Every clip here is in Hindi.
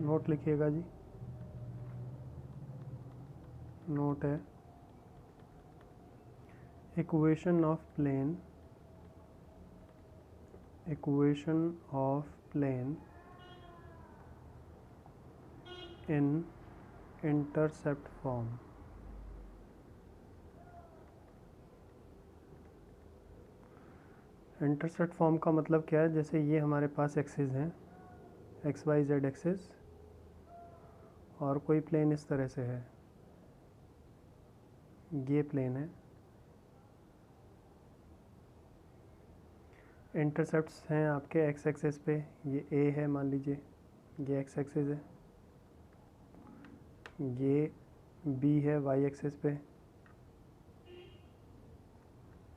नोट लिखिएगा जी। नोट है equation of plane in intercept form. Intercept form का मतलब क्या है? जैसे ये हमारे पास एक्सिस हैं, एक्स वाई जेड एक्सिस, और कोई प्लेन इस तरह से है, ये प्लेन है। इंटरसेप्ट्स हैं आपके एक्स एक्सिस पे, ये ए है मान लीजिए, ये एक्स एक्सिस है, ये बी है वाई एक्सिस पे,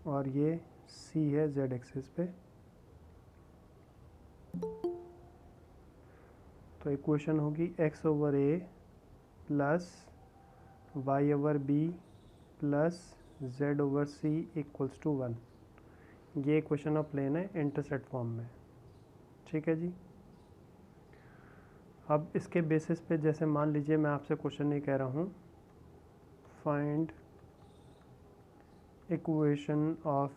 और ये सी है जेड एक्सिस पे। तो इक्वेशन होगी X over A plus Y over B plus Z over C equals to 1। ये इक्वेशन ऑफ प्लेन है इंटरसेप्ट फॉर्म में। ठीक है जी। अब इसके बेसिस पे जैसे मान लीजिए मैं आपसे क्वेश्चन नहीं कह रहा हूँ, find equation of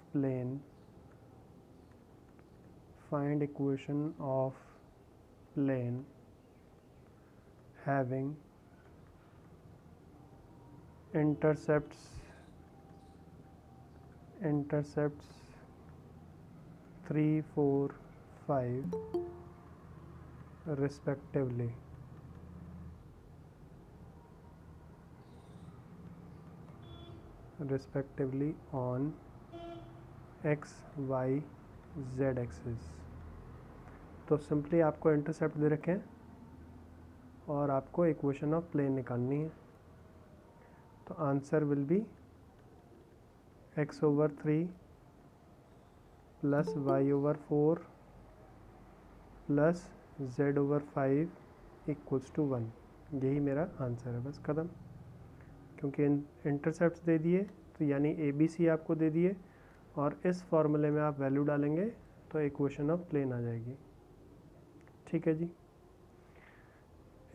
plane having intercepts 3, 4, 5 respectively. On x, y, z axis. तो सिंपली आपको इंटरसेप्ट दे रखे हैं और आपको इक्वेशन ऑफ प्लेन निकालनी है। तो answer will be x over 3 plus y over 4 plus z over 5 equals to 1। यही मेरा आंसर है, बस ख़त्म। क्योंकि इंटरसेप्ट दे दिए तो यानी ए बी सी आपको दे दिए, और इस फॉर्मूले में आप वैल्यू डालेंगे तो इक्वेशन ऑफ प्लेन आ जाएगी। ठीक है जी।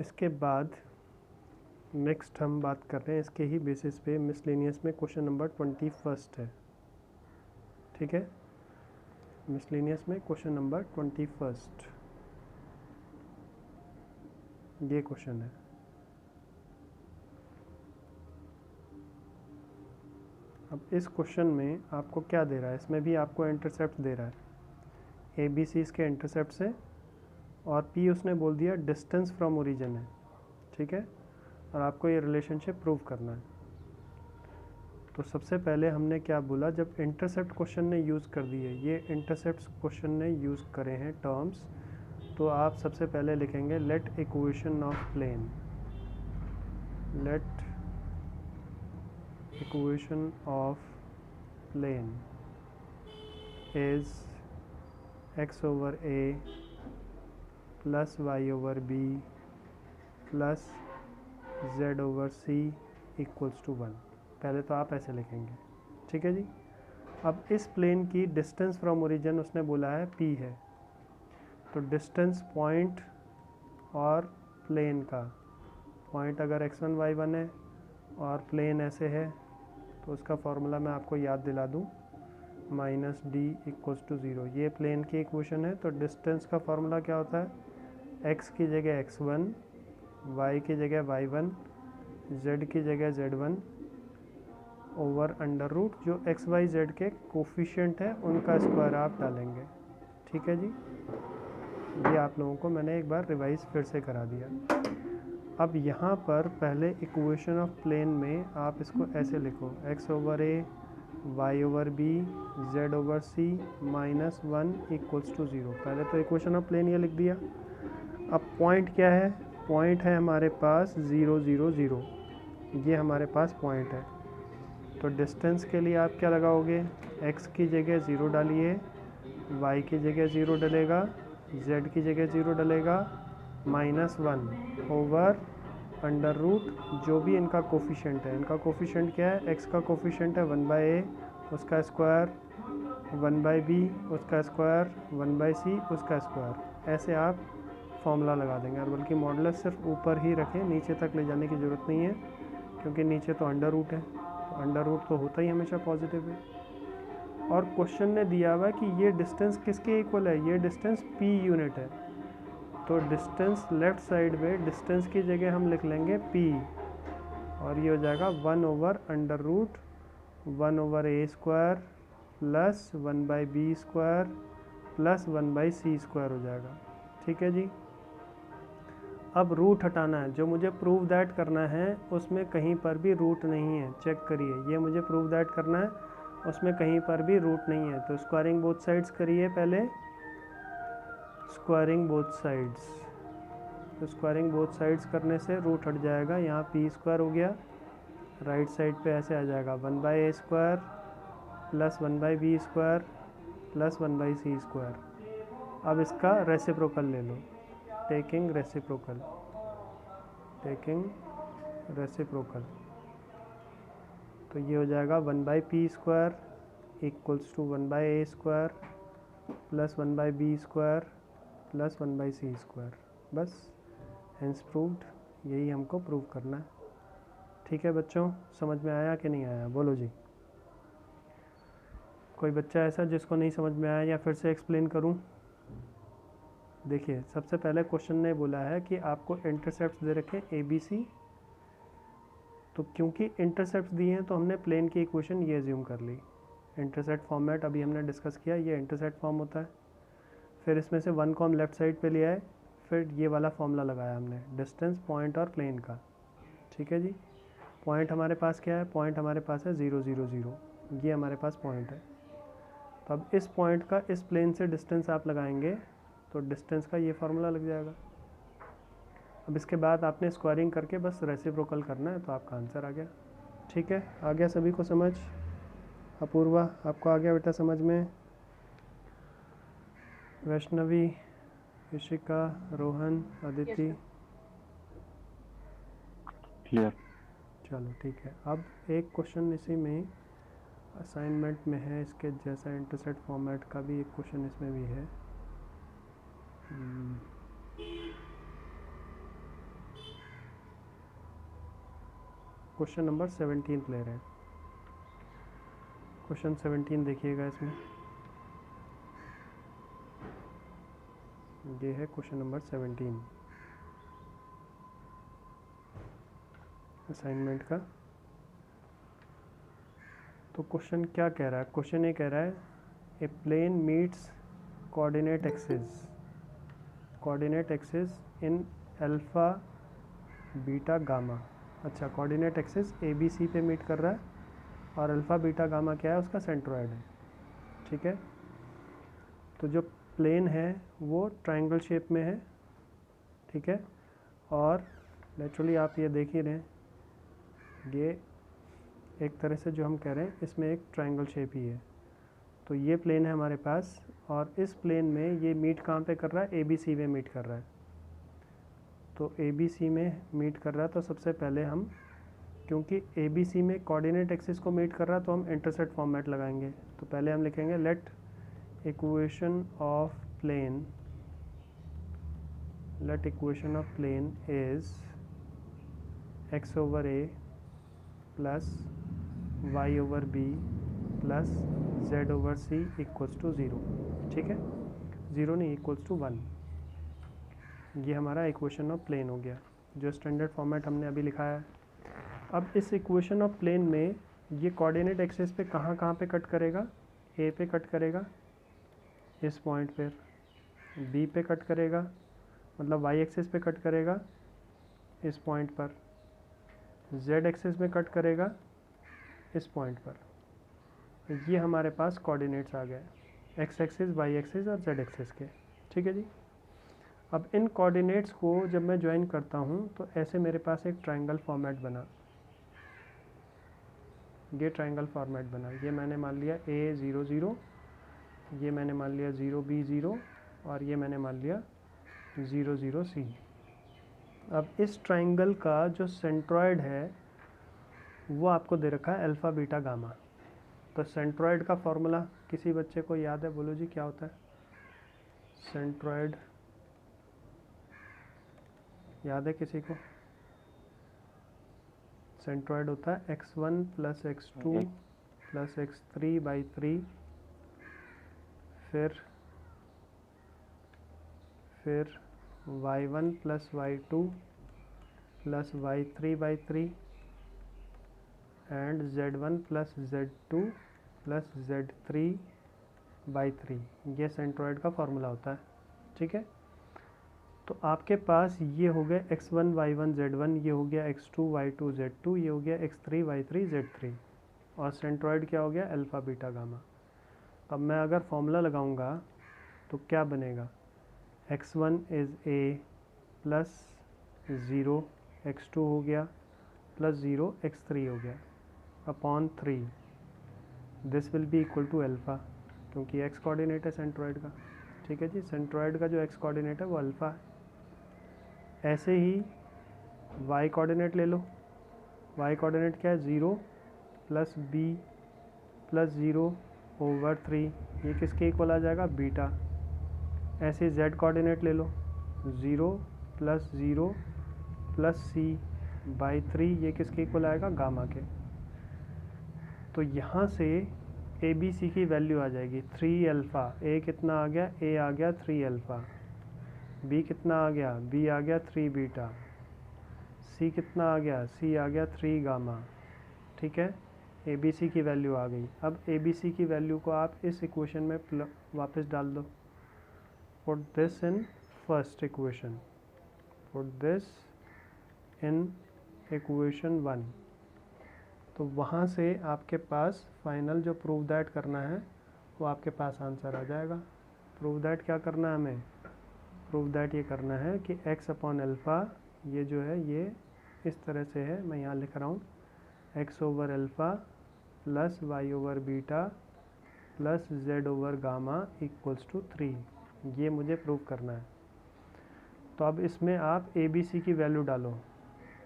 इसके बाद नेक्स्ट हम बात कर रहे हैं इसके ही बेसिस पे मिसलेनियस में क्वेश्चन नंबर 21 है। ठीक है, मिसलेनियस में क्वेश्चन नंबर 21 ये क्वेश्चन है। अब इस क्वेश्चन में आपको क्या दे रहा है? इसमें भी आपको इंटरसेप्ट दे रहा है, ए बी सी इसके इंटरसेप्ट है, और पी उसने बोल दिया डिस्टेंस फ्रॉम ओरिजिन है। ठीक है, और आपको ये रिलेशनशिप प्रूव करना है। तो सबसे पहले हमने क्या बोला, जब इंटरसेप्ट क्वेश्चन ने यूज़ कर दिए, ये इंटरसेप्ट क्वेश्चन ने यूज़ करे हैं टर्म्स, तो आप सबसे पहले लिखेंगे let equation of plane is x over a plus y over b plus z over c equals to 1। पहले तो आप ऐसे लिखेंगे। ठीक है जी। अब इस प्लेन की डिस्टेंस फ्रॉम ओरिजिन उसने बोला है p है, तो डिस्टेंस पॉइंट और प्लेन का, पॉइंट अगर x1 y1 है और प्लेन ऐसे है, तो उसका फॉर्मूला मैं आपको याद दिला दूं, माइनस डी इक्वल्स टू 0। ये प्लेन की इक्वेशन है। तो डिस्टेंस का फॉर्मूला क्या होता है? x की जगह x1, y की जगह y1, z की जगह z1 ओवर अंडर रूट जो x y z के कोफिशिएंट है उनका स्क्वायर आप डालेंगे। ठीक है जी। ये आप लोगों को मैंने एक बार रिवाइज फिर से करा दिया। अब यहाँ पर पहले इक्वेशन ऑफ प्लेन में आप इसको ऐसे लिखो, x over a y over b z over c minus 1 equals to 0। पहले तो इक्वेशन ऑफ प्लेन ये लिख दिया। अब पॉइंट क्या है? पॉइंट है हमारे पास 0 0 0, ये हमारे पास पॉइंट है। तो डिस्टेंस के लिए आप क्या लगाओगे? x की जगह 0 डालिए, y की जगह 0 डलेगा, z की जगह 0 डलेगा, माइनस 1 ओवर अंडर रूट जो भी इनका कोफिशिएंट है। इनका कोफिशिएंट क्या है? x का कोफिशिएंट है 1/a, उसका स्क्वायर 1/b, उसका स्क्वायर 1/c, उसका स्क्वायर। ऐसे आप फॉर्मूला लगा देंगे, और बल्कि मॉडुलस सिर्फ ऊपर ही रखें, नीचे तक ले जाने की ज़रूरत नहीं है, क्योंकि नीचे तो अंडर रूट है, तो अंडर रूट तो होता ही हमेशा पॉजिटिव है। और क्वेश्चन ने दिया हुआ है कि ये डिस्टेंस किसके इक्वल है, ये डिस्टेंस p यूनिट है, तो डिस्टेंस लेफ़्ट साइड में डिस्टेंस की जगह हम लिख लेंगे p, और ये हो जाएगा 1/√1/a² plus 1/b² plus 1/c² हो जाएगा। ठीक है जी। अब रूट हटाना है, जो मुझे प्रूव दैट करना है उसमें कहीं पर भी रूट नहीं है, चेक करिए, ये मुझे प्रूव दैट करना है, उसमें कहीं पर भी रूट नहीं है। तो स्क्वायरिंग बोथ साइड्स करिए पहले, स्क्वायरिंग बोथ साइड्स, तो स्क्वायरिंग बोथ साइड्स करने से रूट हट जाएगा, यहाँ p² हो गया, राइट साइड पे ऐसे आ जाएगा 1/a² plus 1/b² plus 1/c²। अब इसका रेसिप्रोकल ले लो, टेकिंग रेसिप्रोकल, तो ये हो जाएगा 1/p² equals to 1/a² plus 1/b² plus 1/c²। बस, हेंस प्रूव्ड, यही हमको प्रूव करना है। ठीक है बच्चों, समझ में आया कि नहीं आया, बोलो जी। कोई बच्चा ऐसा जिसको नहीं समझ में आया, या फिर से एक्सप्लेन करूं? देखिए, सबसे पहले क्वेश्चन ने बोला है कि आपको इंटरसेप्ट्स दे रखे ABC, तो क्योंकि इंटरसेप्ट्स दिए हैं तो हमने प्लेन की इक्वेशन ये अज्यूम कर ली। इंटरसेप्ट फॉर्मेट अभी हमने डिस्कस किया, ये इंटरसेप्ट फॉर्म होता है। फिर इसमें से 1 को हम लेफ्ट साइड पे ले आए, फिर ये वाला फॉर्मूला लगाया हमने, डिस्टेंस, पॉइंट और प्लेन का। ठीक है जी। पॉइंट हमारे पास क्या है, पॉइंट हमारे पास है 0 0 0, ये हमारे पास पॉइंट है। तो अब इस पॉइंट का इस प्लेन से डिस्टेंस आप लगाएंगे तो डिस्टेंस का ये फार्मूला लग जाएगा। अब इसके बाद आपने स्क्वायरिंग करके बस रेसिप्रोकल करना है, तो आपका आंसर आ गया। ठीक है, आ गया सभी को समझ? अपूर्वा, आपको आ गया बेटा समझ में? वैष्णवी, ऋषिका, रोहन, अदिति, क्लियर। चलो ठीक है। अब एक क्वेश्चन इसी में असाइनमेंट में है, इसके जैसा इंटरसेप्ट फॉर्मेट का भी एक क्वेश्चन इसमें भी है। क्वेश्चन नंबर 17 ले रहे हैं। क्वेश्चन 17 देखिएगा, इसमें ये है क्वेश्चन नंबर 17 असाइनमेंट का। तो क्वेश्चन क्या कह रहा है? क्वेश्चन ये कह रहा है a plane meets coordinate axis in alpha beta gamma. अच्छा, कोऑर्डिनेट एक्सिस ABC पे मीट कर रहा है, और अल्फ़ा बीटा गामा क्या है, उसका सेंट्रॉयड है। ठीक है, तो जो प्लेन है वो ट्रायंगल शेप में है। ठीक है, और नेचुरली आप ये देख ही रहे हैं, ये एक तरह से जो हम कह रहे हैं इसमें एक ट्रायंगल शेप ही है। तो ये प्लेन है हमारे पास, और इस प्लेन में ये मीट कहाँ पे कर रहा है, ABC में मीट कर रहा है। तो ABC में मीट कर रहा है, तो सबसे पहले हम, क्योंकि ABC में कोऑर्डिनेट एक्सिस को मीट कर रहा है, तो हम इंटरसेप्ट फॉर्मेट लगाएंगे। तो पहले हम लिखेंगे let equation of plane is x/a plus y/b plus z/c equals to 0। ठीक है, 0 नहीं, इक्वल्स टू 1। ये हमारा इक्वेशन ऑफ प्लेन हो गया, जो स्टैंडर्ड फॉर्मेट हमने अभी लिखा है। अब इस इक्वेशन ऑफ प्लेन में ये कोऑर्डिनेट एक्सिस पे कहाँ पे कट करेगा? A पे कट करेगा इस पॉइंट पर, B पे कट करेगा, मतलब y एक्सिस पे कट करेगा इस पॉइंट पर, Z एक्सिस में कट करेगा इस पॉइंट पर। तो ये हमारे पास कोऑर्डिनेट्स आ गए, x एक्सिस, y एक्सिस और z एक्सिस के। ठीक है जी। अब इन कोऑर्डिनेट्स को जब मैं ज्वाइन करता हूँ तो ऐसे मेरे पास एक ट्रायंगल फॉर्मेट बना, ये ट्रायंगल फॉर्मेट बना। ये मैंने मान लिया A 0 0, ये मैंने मान लिया 0 B 0, और ये मैंने मान लिया 0 0 C। अब इस ट्रायंगल का जो सेंट्रॉयड है वो आपको दे रखा है अल्फ़ा बीटा गामा। तो सेंट्रॉयड का फॉर्मूला किसी बच्चे को याद है? बोलो जी, क्या होता है सेंट्रॉयड? याद है किसी को? सेंट्रॉइड होता है x1 plus x2 plus x3 by 3, फिर y1 plus y2 plus y3 by 3 and z1 plus z2 plus z3 by 3। ये सेंट्रॉइड का फॉर्मूला होता है, ठीक है। तो आपके पास ये हो गया x1 y1 z1, ये हो गया x2 y2 z2, ये हो गया x3 y3 z3, और सेंट्रॉइड क्या हो गया? Alpha beta gamma. अब मैं अगर फॉर्मूला लगाऊंगा तो क्या बनेगा? x1 is a plus 0 x2 हो गया प्लस 0 x3 हो गया upon 3, this will be equal to alpha, क्योंकि x कोऑर्डिनेट है सेंट्रॉइड का, ठीक है जी। सेंट्रॉइड का जो x कोऑर्डिनेट है वो अल्फ़ा है। ऐसे ही y कोऑर्डिनेट ले लो। y कोऑर्डिनेट क्या है? 0 प्लस b प्लस 0 ओवर 3, ये किसके इक्वल आ जाएगा? बीटा। ऐसे z कोऑर्डिनेट ले लो, 0 प्लस 0 प्लस c बाई 3, ये किसके इक्वल आएगा? गामा के। तो यहाँ से ए बी सी की वैल्यू आ जाएगी 3 अल्फ़ा। ए कितना आ गया? ए आ गया 3 अल्फ़ा। बी कितना आ गया? बी आ गया 3 बीटा। सी कितना आ गया? सी आ गया 3 गामा, ठीक है। ए बी सी की वैल्यू आ गई। अब ए बी सी की वैल्यू को आप इस इक्वेशन में वापस डाल दो। Put this in first equation, put this in equation 1। तो वहाँ से आपके पास फाइनल जो प्रूव दैट करना है वो आपके पास आंसर आ जाएगा। प्रूव दैट क्या करना है हमें? प्रूव दैट ये करना है कि x अपॉन अल्फ़ा, ये जो है ये इस तरह से है, मैं यहाँ लिख रहा हूँ x over alpha plus y over beta plus z over gamma equals to 3, ये मुझे प्रूव करना है। तो अब इसमें आप ए बी सी की वैल्यू डालो,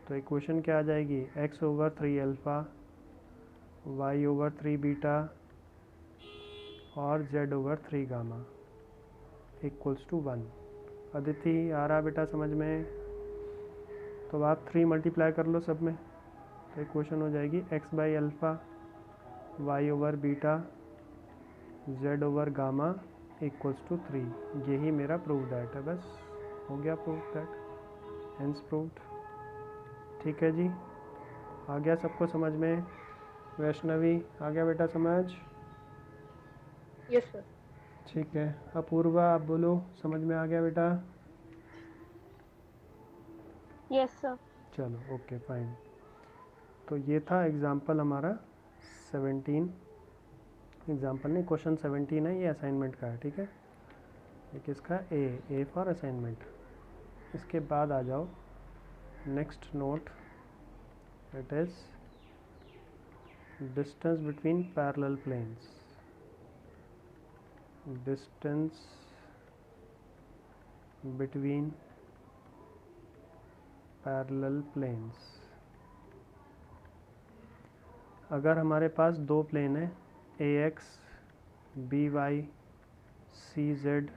तो इक्वेशन क्या आ जाएगी? x over 3 alpha, y over 3 beta और z over 3 gamma equals to 1। Aditi आ रहा बेटा समझ में? तो आप 3 मल्टीप्लाई कर लो सब में, तो इक्वेशन हो जाएगी x by alpha y over beta z over gamma equals to 3। यही मेरा प्रूव दैट है, बस हो गया प्रूव दैट, हेंस प्रूव्ड। ठीक है जी, आ गया सबको समझ में? वैष्णवी आ गया बेटा समझ? Yes sir. ठीक है। अपूर्वा आप बोलो, समझ में आ गया बेटा? Yes sir. चलो ओके फाइन। तो ये था एग्ज़ाम्पल हमारा 17, एग्ज़ाम्पल नहीं, क्वेश्चन 17 है, ये असाइनमेंट का है, ठीक है। ये किसका? A for assignment. इसके बाद आ जाओ next note, it is distance between parallel planes. Distance between parallel planes. अगर हमारे पास दो प्लेन है A X B Y C Z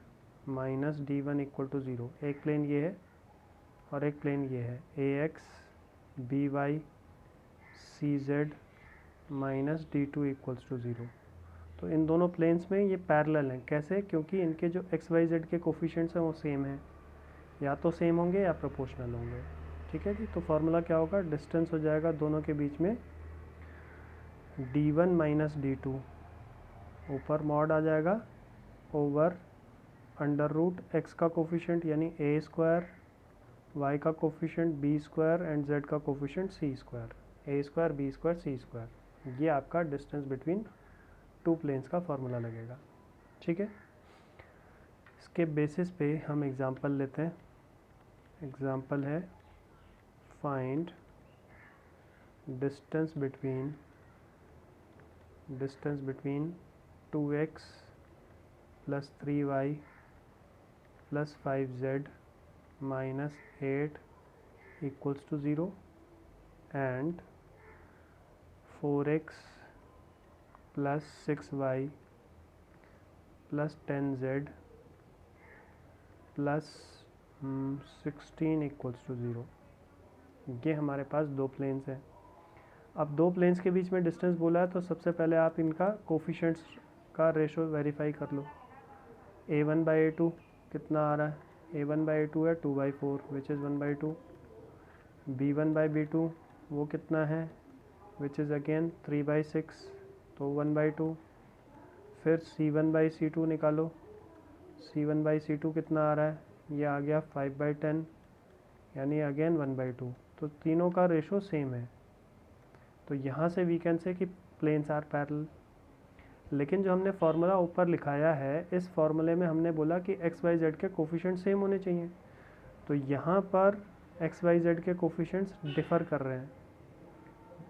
minus D one equal to 0, एक प्लेन ये है और एक प्लेन ये है A X B Y C Z minus D two equals to 0। तो इन दोनों प्लेन्स में ये पैरेलल हैं। कैसे? क्योंकि इनके जो एक्स वाई जेड के कोफिशिएंट्स हैं वो सेम हैं, या तो सेम होंगे या प्रोपोर्शनल होंगे, ठीक है जी। तो फार्मूला क्या होगा? डिस्टेंस हो जाएगा दोनों के बीच में d1 माइनस d2, ऊपर मॉड आ जाएगा ओवर अंडर रूट एक्स का कोफिशिएंट यानी ए स्क्वायर, वाई का coefficient B square and Z का coefficient C square, A square B square C square. ये आपका डिस्टेंस बिटवीन टू प्लेन्स का फार्मूला लगेगा, ठीक है। इसके बेसिस पे हम एग्जांपल लेते हैं। एग्जांपल है find distance between 2x plus 3y plus 5z minus 8 equals to 0 and 4x plus 6y plus 10z plus 16 equals to 0। ये हमारे पास दो प्लेन्स हैं। अब दो प्लेन्स के बीच में डिस्टेंस बोला है तो सबसे पहले आप इनका कोफिशेंट्स का रेशो वेरीफाई कर लो। a1/a2 कितना आ रहा है? a1/a2 है 2/4 विच इज़ 1/2। b1/b2 वो कितना है? विच इज़ अगेन 3/6 तो 1/2। फिर c1/c2 निकालो। c1/c2 कितना आ रहा है? ये आ गया 5/10 यानी अगेन 1/2। तो तीनों का रेशो सेम है, तो यहाँ से वी कैन से कि प्लेन्स आर पैरेलल। लेकिन जो हमने फार्मूला ऊपर लिखाया है, इस फार्मूले में हमने बोला कि एक्स वाई जेड के कोफिशिएंट सेम होने चाहिए। तो यहाँ पर एक्स वाई जेड के कोफिशिएंट्स डिफ़र कर रहे हैं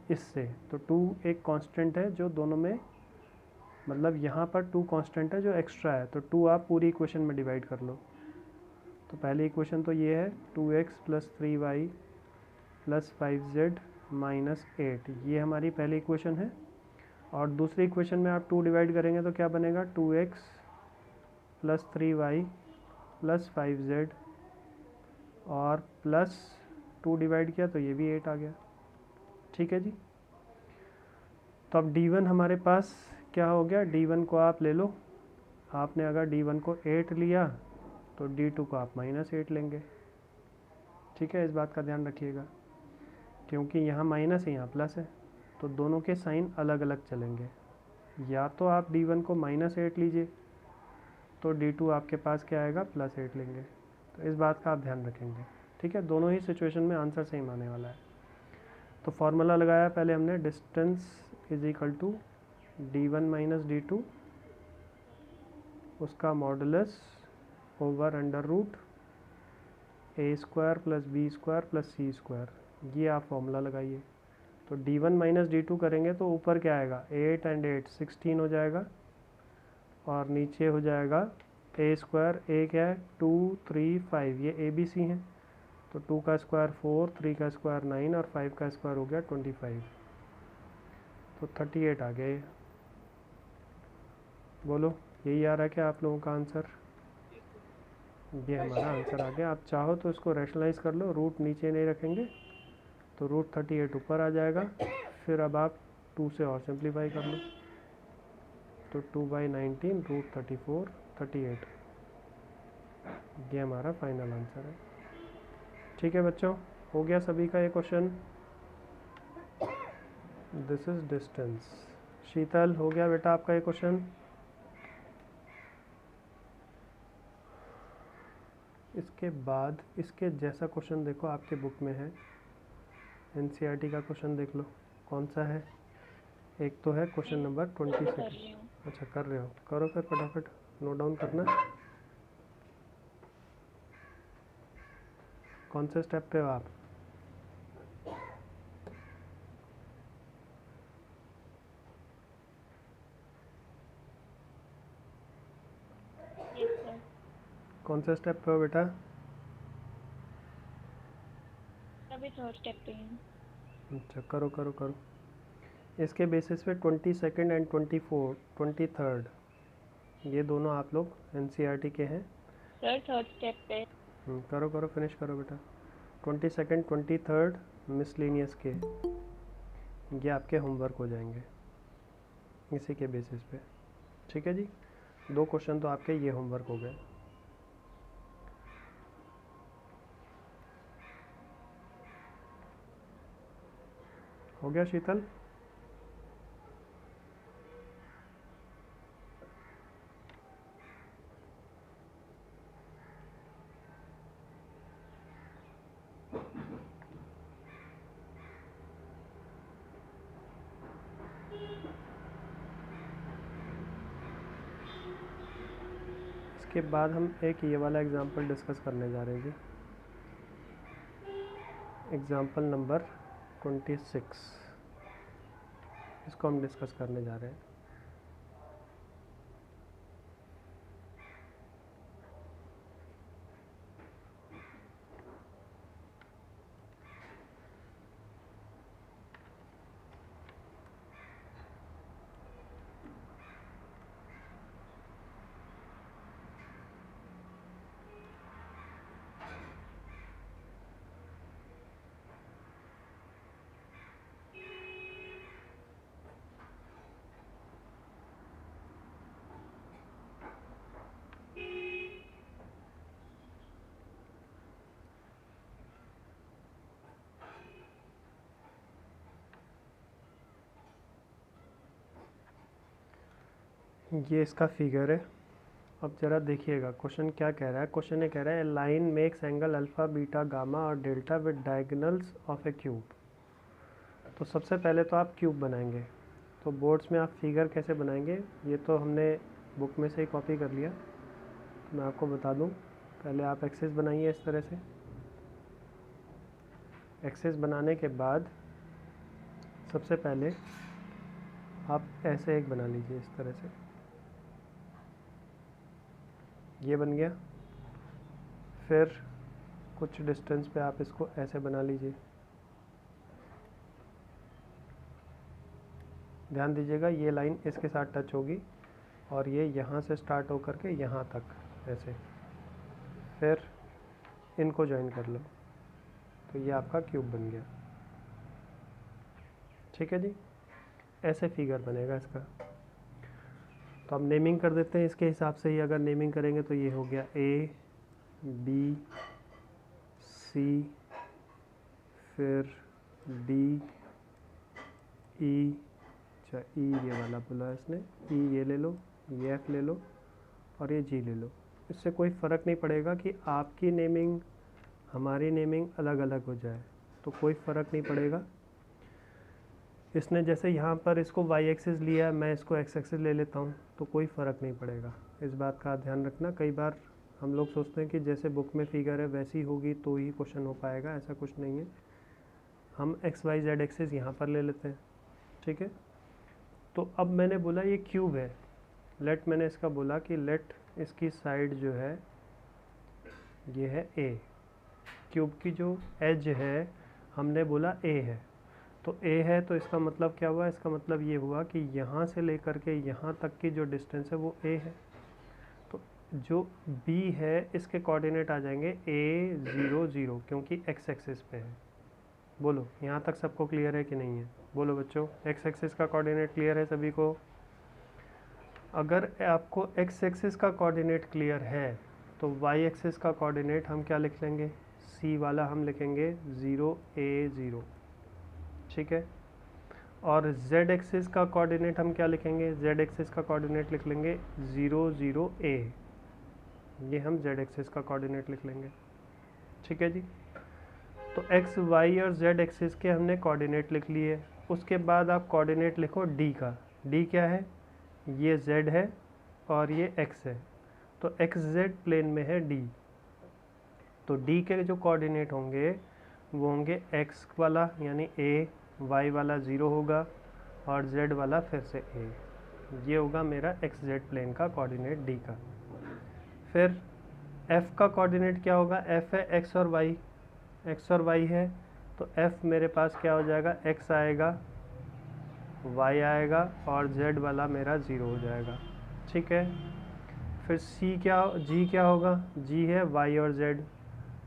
इससे। तो 2 एक कांस्टेंट है जो दोनों में, मतलब यहाँ पर 2 कांस्टेंट है जो एक्स्ट्रा है। तो 2 आप पूरी इक्वेशन में डिवाइड कर लो। तो पहली इक्वेशन तो ये है 2x + 3y + 5z - 8, ये हमारी पहली इक्वेशन है। और दूसरी इक्वेशन में आप 2 डिवाइड करेंगे तो क्या बनेगा? 2x + 3y + 5z और प्लस 2 डिवाइड किया तो ये भी 8 आ गया। ठीक है जी। तो अब d1 हमारे पास क्या हो गया? d1 को आप ले लो। आपने अगर d1 को 8 लिया तो d2 को आप -8 लेंगे। ठीक है, इस बात का ध्यान रखिएगा, क्योंकि यहाँ माइनस है यहाँ प्लस है, तो दोनों के साइन अलग अलग चलेंगे। या तो आप d1 को -8 लीजिए तो d2 आपके पास क्या आएगा? +8 लेंगे। तो इस बात का आप ध्यान रखेंगे। ठीक है, दोनों ही सिचुएशन में आंसर सेम आने वाला है। तो फॉर्मूला लगाया पहले हमने, distance is equal to d1 - d2 उसका modulus over √a² + b² + c²। ये आप फॉर्मूला लगाइए। तो d1 - d2 करेंगे तो ऊपर क्या आएगा? 8 और 8 16 हो जाएगा, और नीचे हो जाएगा a²। a क्या है? 2 3 5, ये a b c हैं। तो 2 का स्क्वायर 4, 3 का स्क्वायर 9 और 5 का स्क्वायर हो गया 25। तो 38 आ गया ये। बोलो, यही आ रहा है क्या आप लोगों का आंसर? ये हमारा आंसर आ गया। आप चाहो तो इसको रैशनलाइज कर लो, रूट नीचे नहीं रखेंगे तो √38 ऊपर आ जाएगा। फिर अब आप 2 से और सिंप्लीफाई कर लो तो 2/19 √34 38। ये हमारा फाइनल आंसर है। ठीक है बच्चों, हो गया सभी का ये question? This is distance. Sheetal, हो गया बेटा आपका ये क्वेश्चन? इसके बाद इसके जैसा क्वेश्चन देखो आपके बुक में है, एनसीईआरटी का क्वेश्चन देख लो। कौन सा है? एक तो है क्वेश्चन नंबर 26। अच्छा, कर रहे हो? करो फिर फटाफट, नोट डाउन करना। कौन से स्टेप पे हो आप? Yes sir. कौन से स्टेप पे हो बेटा? अभी 3rd स्टेप पे हैं। अच्छा, करो करो करो। इसके बेसिस पे 22 एंड 23 ये दोनों आप लोग एनसीईआरटी के हैं। सर 3rd स्टेप पे। करो करो, फिनिश करो बेटा। 22 23 मिसलेनियस के, ये आपके होमवर्क हो जाएंगे इसी के बेसिस पे। ठीक है जी, 2 क्वेश्चन तो आपके ये होमवर्क हो गए। हो गया शीतल? इसके बाद हम एक ये वाला एग्जांपल डिस्कस करने जा रहे हैं जी। एग्जांपल नंबर 26, इसको हम डिस्कस करने जा रहे हैं। ये इसका फिगर है। अब ज़रा देखिएगा क्वेश्चन क्या कह रहा है। क्वेश्चन ये कह रहा है line makes angle alpha beta gamma और delta with diagonals of a cube. तो सबसे पहले तो आप क्यूब बनाएंगे। तो बोर्ड्स में आप फिगर कैसे बनाएंगे, ये तो हमने बुक में से ही कॉपी कर लिया। तो मैं आपको बता दूं, पहले आप एक्सिस बनाइए इस तरह से। एक्सिस बनाने के बाद सबसे पहले आप ऐसे एक बना लीजिए इस तरह से। ये बन गया। फिर कुछ डिस्टेंस पे आप इसको ऐसे बना लीजिए। ध्यान दीजिएगा ये लाइन इसके साथ टच होगी और ये यहाँ से स्टार्ट होकर के यहाँ तक ऐसे। फिर इनको ज्वाइन कर लो, तो ये आपका क्यूब बन गया। ठीक है जी, ऐसे फिगर बनेगा इसका। तो अब नेमिंग कर देते हैं इसके हिसाब से ही। अगर नेमिंग करेंगे तो ये हो गया ए बी सी, फिर डी ई, अच्छा ई ये वाला बोला है इसने, ई ये ले लो, ये एफ ले लो और ये जी ले लो। इससे कोई फ़र्क नहीं पड़ेगा कि आपकी नेमिंग हमारी नेमिंग अलग अलग हो जाए, तो कोई फ़र्क नहीं पड़ेगा। इसने जैसे यहाँ पर इसको वाई एक्सिस लिया है, मैं इसको एक्स एक्सिस ले लेता हूँ, तो कोई फ़र्क नहीं पड़ेगा। इस बात का ध्यान रखना। कई बार हम लोग सोचते हैं कि जैसे बुक में फिगर है वैसी होगी तो ही क्वेश्चन हो पाएगा, ऐसा कुछ नहीं है। हम एक्स वाई जेड एक्सिस यहाँ पर ले लेते हैं। ठीक है, तो अब मैंने बोला ये क्यूब है। लेट मैंने इसका बोला कि लेट इसकी साइड जो है ये है ए। क्यूब की जो एज है हमने बोला ए है, तो ए है तो इसका मतलब क्या हुआ, इसका मतलब ये हुआ कि यहाँ से लेकर के यहाँ तक की जो डिस्टेंस है वो ए है। तो जो बी है इसके कोऑर्डिनेट आ जाएंगे ए 0 0, क्योंकि एक्स एक्सिस पे है। बोलो यहाँ तक सबको क्लियर है कि नहीं है? बोलो बच्चों, एक्स एक्सिस का कोऑर्डिनेट क्लियर है सभी को? अगर आपको एक्स एक्सिस का कोऑर्डिनेट क्लियर है तो वाई एक्सिस का कोऑर्डिनेट हम क्या लिख लेंगे, सी वाला हम लिखेंगे 0 A 0। ठीक है, और z एक्सिस का कोऑर्डिनेट हम क्या लिखेंगे, z एक्सिस का कोऑर्डिनेट लिख लेंगे 0 0 A। ये हम z एक्सिस का कोऑर्डिनेट लिख लेंगे। ठीक है जी, तो x y और z एक्सिस के हमने कोऑर्डिनेट लिख लिए। उसके बाद आप कोऑर्डिनेट लिखो d का। d क्या है, ये z है और ये x है, तो xz प्लेन में है d। तो d के जो कोऑर्डिनेट होंगे वो होंगे x वाला यानी a, y वाला 0 होगा और z वाला फिर से a। ये होगा मेरा xz प्लेन का कोऑर्डिनेट d का। फिर f का कोऑर्डिनेट क्या होगा, f है x और y, x और y है, तो f मेरे पास क्या हो जाएगा, x आएगा, y आएगा और z वाला मेरा 0 हो जाएगा। ठीक है, फिर g क्या होगा, g है y और z,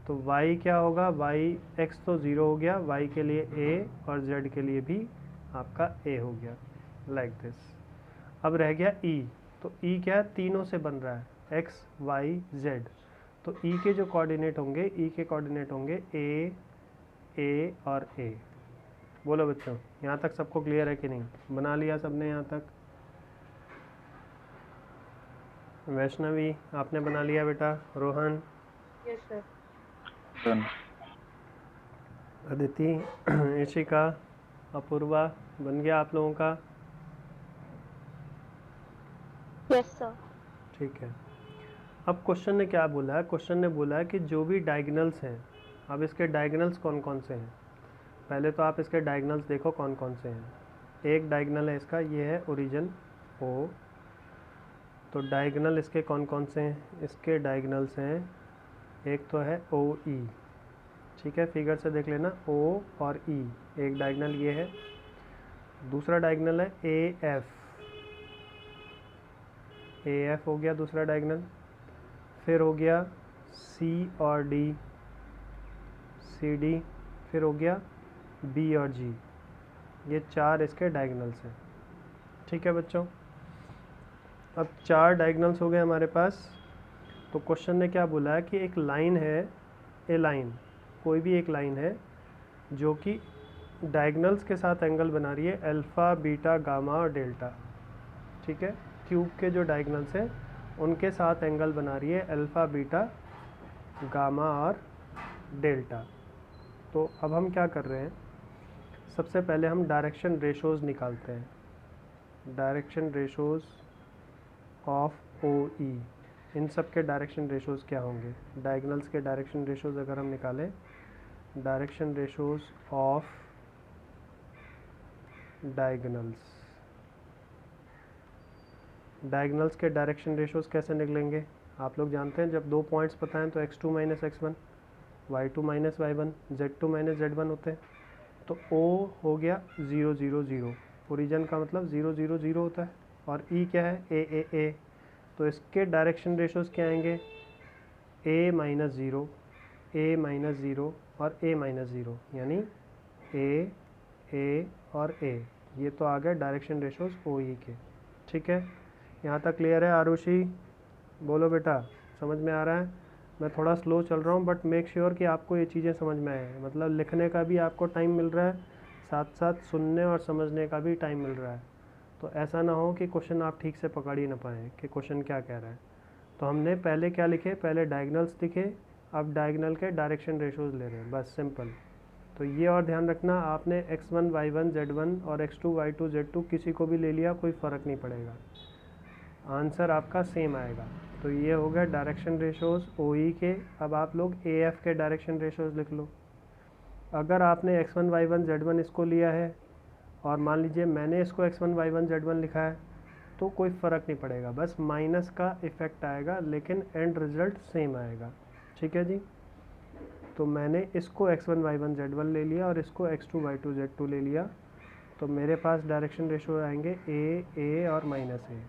तो y क्या होगा, x तो 0 हो गया, y के लिए a और z के लिए भी आपका a हो गया, लाइक दिस। अब रह गया e, तो e क्या है, तीनों से बन रहा है x y z, तो e के जो कोऑर्डिनेट होंगे, e के कोऑर्डिनेट होंगे a और a। बोलो बच्चों, यहाँ तक सबको क्लियर है कि नहीं? बना लिया सबने यहाँ तक? वैष्णवी आपने बना लिया बेटा? रोहन? Yes sir. अदिति, इशिका, अपूर्वा, बन गया आप लोगों का? Yes sir. ठीक है, अब क्वेश्चन ने क्या बोला है, क्वेश्चन ने बोला है कि जो भी डायगोनल्स हैं, अब इसके डायगोनल्स कौन कौन से हैं? पहले तो आप इसके डायगोनल्स देखो कौन कौन से हैं। एक डायगोनल है इसका, ये है ओरिजिन O, तो डायगोनल इसके कौन कौन से हैं? इसके डायगोनल्स हैं, एक तो है OE। ठीक है, फिगर से देख लेना, O और E, एक डायगोनल ये है। दूसरा डायगोनल है AF हो गया दूसरा डायगोनल। फिर हो गया C और D, CD, फिर हो गया B और G, ये चार इसके डायगोनल्स हैं। ठीक है बच्चों, अब चार डायगोनल्स हो गए हमारे पास। तो क्वेश्चन ने क्या बोला है कि एक लाइन है, ए लाइन, कोई भी एक लाइन है जो कि डायगोनल्स के साथ एंगल बना रही है अल्फ़ा बीटा गामा और डेल्टा। ठीक है, क्यूब के जो डायगनल्स हैं उनके साथ एंगल बना रही है अल्फ़ा, बीटा, गामा और डेल्टा। तो अब हम क्या कर रहे हैं, सबसे पहले हम डायरेक्शन रेशोज़ निकालते हैं। डायरेक्शन रेशोज़ ऑफ ओ ई, इन सब के डायरेक्शन रेशोज़ क्या होंगे? डायगनल्स के डायरेक्शन रेशोज़ अगर हम निकालें, direction ratios of diagonals, diagonals के डायरेक्शन रेशोज़ कैसे निकलेंगे? आप लोग जानते हैं जब दो पॉइंट्स पता हैं तो x2 minus x1, y2 minus y1, z2 minus z1 होते हैं। तो O हो गया 0 0 0, ओरिजिन का मतलब 0 0 0 होता है, और E क्या है? a a a, तो इसके डायरेक्शन रेशोज़ क्या आएंगे? a minus zero, a minus zero और a माइनस ज़ीरो, यानी a और a, ये तो आ गए डायरेक्शन रेशोज़ ओ ई के। ठीक है, यहाँ तक क्लियर है? आरुषि बोलो बेटा, समझ में आ रहा है? मैं थोड़ा स्लो चल रहा हूँ बट मेक श्योर कि आपको ये चीज़ें समझ में आए, मतलब लिखने का भी आपको टाइम मिल रहा है, साथ साथ सुनने और समझने का भी टाइम मिल रहा है। तो ऐसा ना हो कि क्वेश्चन आप ठीक से पकड़ ही ना पाएँ कि क्वेश्चन क्या कह रहा है। तो हमने पहले क्या लिखे? पहले डायगनल्स लिखे, अब डायगनल के डायरेक्शन रेशोज़ ले रहे हैं, बस सिंपल। तो ये और ध्यान रखना, आपने x1 y1 z1 और x2 y2 z2 किसी को भी ले लिया, कोई फ़र्क नहीं पड़ेगा, आंसर आपका सेम आएगा। तो ये हो गया डायरेक्शन रेशोज़ ओ ई के। अब आप लोग ए एफ के डायरेक्शन रेशोज़ लिख लो। अगर आपने x1 y1 z1 इसको लिया है और मान लीजिए मैंने इसको x1 y1 z1 लिखा है, तो कोई फ़र्क नहीं पड़ेगा, बस माइनस का इफ़ेक्ट आएगा, लेकिन एंड रिज़ल्ट सेम आएगा। ठीक है जी, तो मैंने इसको x1 y1 z1 ले लिया और इसको x2 y2 z2 ले लिया, तो मेरे पास डायरेक्शन रेशो आएंगे a और माइनस a।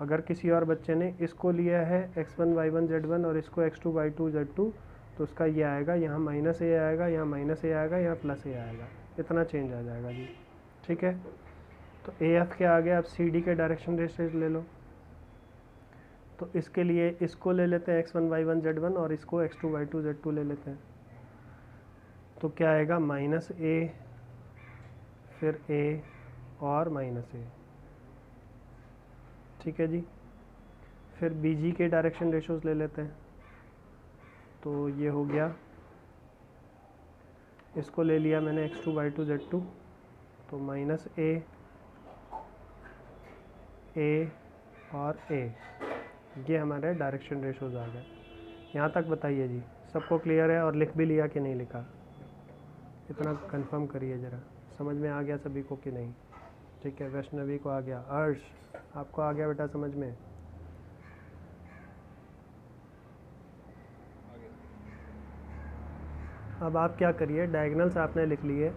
अगर किसी और बच्चे ने इसको लिया है x1 y1 z1 और इसको x2 y2 z2, तो उसका ये आएगा, यहाँ माइनस a आएगा, यहाँ माइनस a आएगा, यहाँ प्लस a आएगा, इतना चेंज आ जाएगा जी। ठीक है, तो ए एफ के आगे आप सी डी के डायरेक्शन रेशोज ले लो। तो इसके लिए इसको ले लेते हैं x1 y1 z1 और इसको x2 y2 z2 ले लेते हैं। तो क्या आएगा? माइनस a, फिर a और माइनस a। ठीक है जी, फिर बी जी के डायरेक्शन रेशोज़ ले लेते हैं। तो ये हो गया, इसको ले लिया मैंने x2 y2 z2, तो माइनस a और a, ये हमारे डायरेक्शन रेशोज़ आ गए। यहाँ तक बताइए जी, सबको क्लियर है? और लिख भी लिया कि नहीं लिखा? इतना कंफर्म करिए ज़रा, समझ में आ गया सभी को कि नहीं? ठीक है, वैष्णवी को आ गया, अर्श आपको आ गया बेटा समझ में? अब आप क्या करिए, डायगनल्स आपने लिख लिए,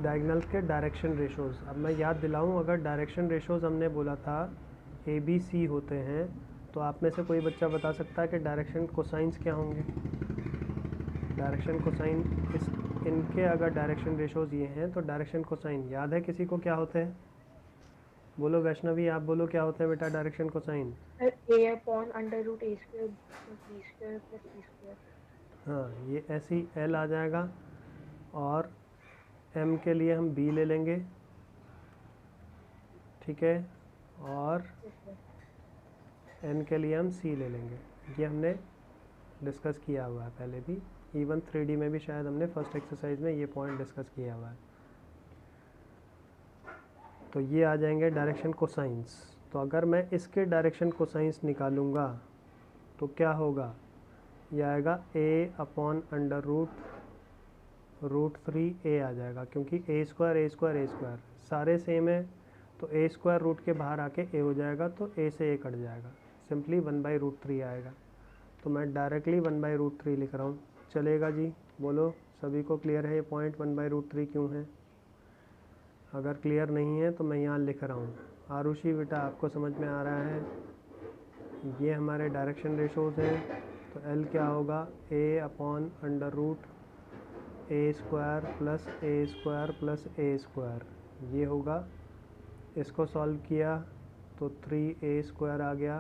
डायगनल्स के डायरेक्शन रेशोज़। अब मैं याद दिलाऊं, अगर डायरेक्शन रेशोज़ हमने बोला था ए बी सी होते हैं, तो आप में से कोई बच्चा बता सकता है कि डायरेक्शन कोसाइंस क्या होंगे? डायरेक्शन कोसाइन, इनके अगर डायरेक्शन रेशोज़ ये हैं, तो डायरेक्शन कोसाइन याद है किसी को क्या होते हैं? बोलो वैष्णवी, आप बोलो क्या होते हैं बेटा direction cosine? a upon under root a square b square plus c square। हाँ, ये ऐसी एल आ जाएगा, और एम के लिए हम बी ले लेंगे, ठीक है, और Yes sir। एन के लिए हम सी ले लेंगे। ये हमने डिस्कस किया हुआ है पहले भी, इवन 3D में भी शायद हमने फर्स्ट एक्सरसाइज में ये पॉइंट डिस्कस किया हुआ है। तो ये आ जाएंगे डायरेक्शन कोसाइंस। तो अगर मैं इसके डायरेक्शन कोसाइंस निकालूंगा तो क्या होगा? ये आएगा a upon under root 3a आ जाएगा, क्योंकि a स्क्वायर सारे सेम है, तो a स्क्वायर रूट के बाहर आके a हो जाएगा, तो a से a कट जाएगा, सिंपली 1/√3 आएगा। तो मैं डायरेक्टली 1/√3 लिख रहा हूँ, चलेगा जी? बोलो सभी को क्लियर है ये पॉइंट 1/√3 क्यों है? अगर क्लियर नहीं है तो मैं यहाँ लिख रहा हूँ। आरुषि बेटा आपको समझ में आ रहा है? ये हमारे डायरेक्शन रेशोज़ हैं, तो L क्या होगा? a upon under root a square plus a square, ये होगा। इसको सॉल्व किया तो 3a स्क्वायर आ गया,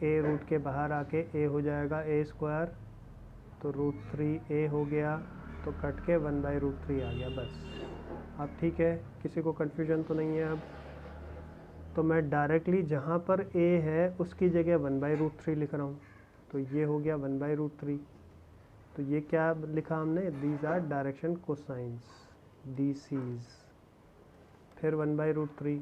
a रूट के बाहर आके a हो जाएगा a स्क्वायर, तो √3a हो गया, तो कट के 1/√3 आ गया, बस। अब ठीक है, किसी को कन्फ्यूजन तो नहीं है? अब तो मैं डायरेक्टली जहाँ पर a है उसकी जगह 1/√3 लिख रहा हूँ, तो ये हो गया 1/√3। तो ये क्या लिखा हमने, these are direction cosines DCs, फिर 1/√3।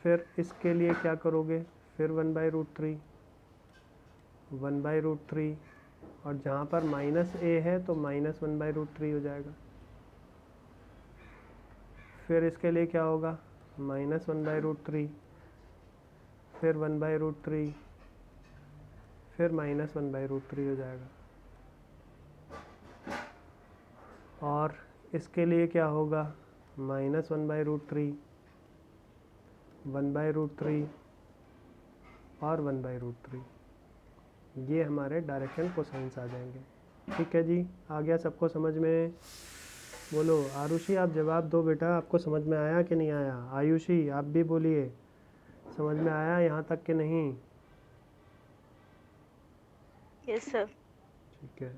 फिर इसके लिए क्या करोगे, फिर 1/√3, 1/√3, और जहाँ पर -a है तो -1/√3 हो जाएगा। फिर इसके लिए क्या होगा, -1/√3, फिर 1/√3, फिर -1/√3 हो जाएगा। और इसके लिए क्या होगा, -1/√3, 1/√3 और 1/√3। ये हमारे डायरेक्शन कोसाइंस आ जाएंगे। ठीक है जी, आ गया सबको समझ में? बोलो आरुषि, आप जवाब दो बेटा, आपको समझ में आया कि नहीं आया? आयुषी आप भी बोलिए, समझ में आया यहाँ तक कि नहीं? Yes sir. ठीक है,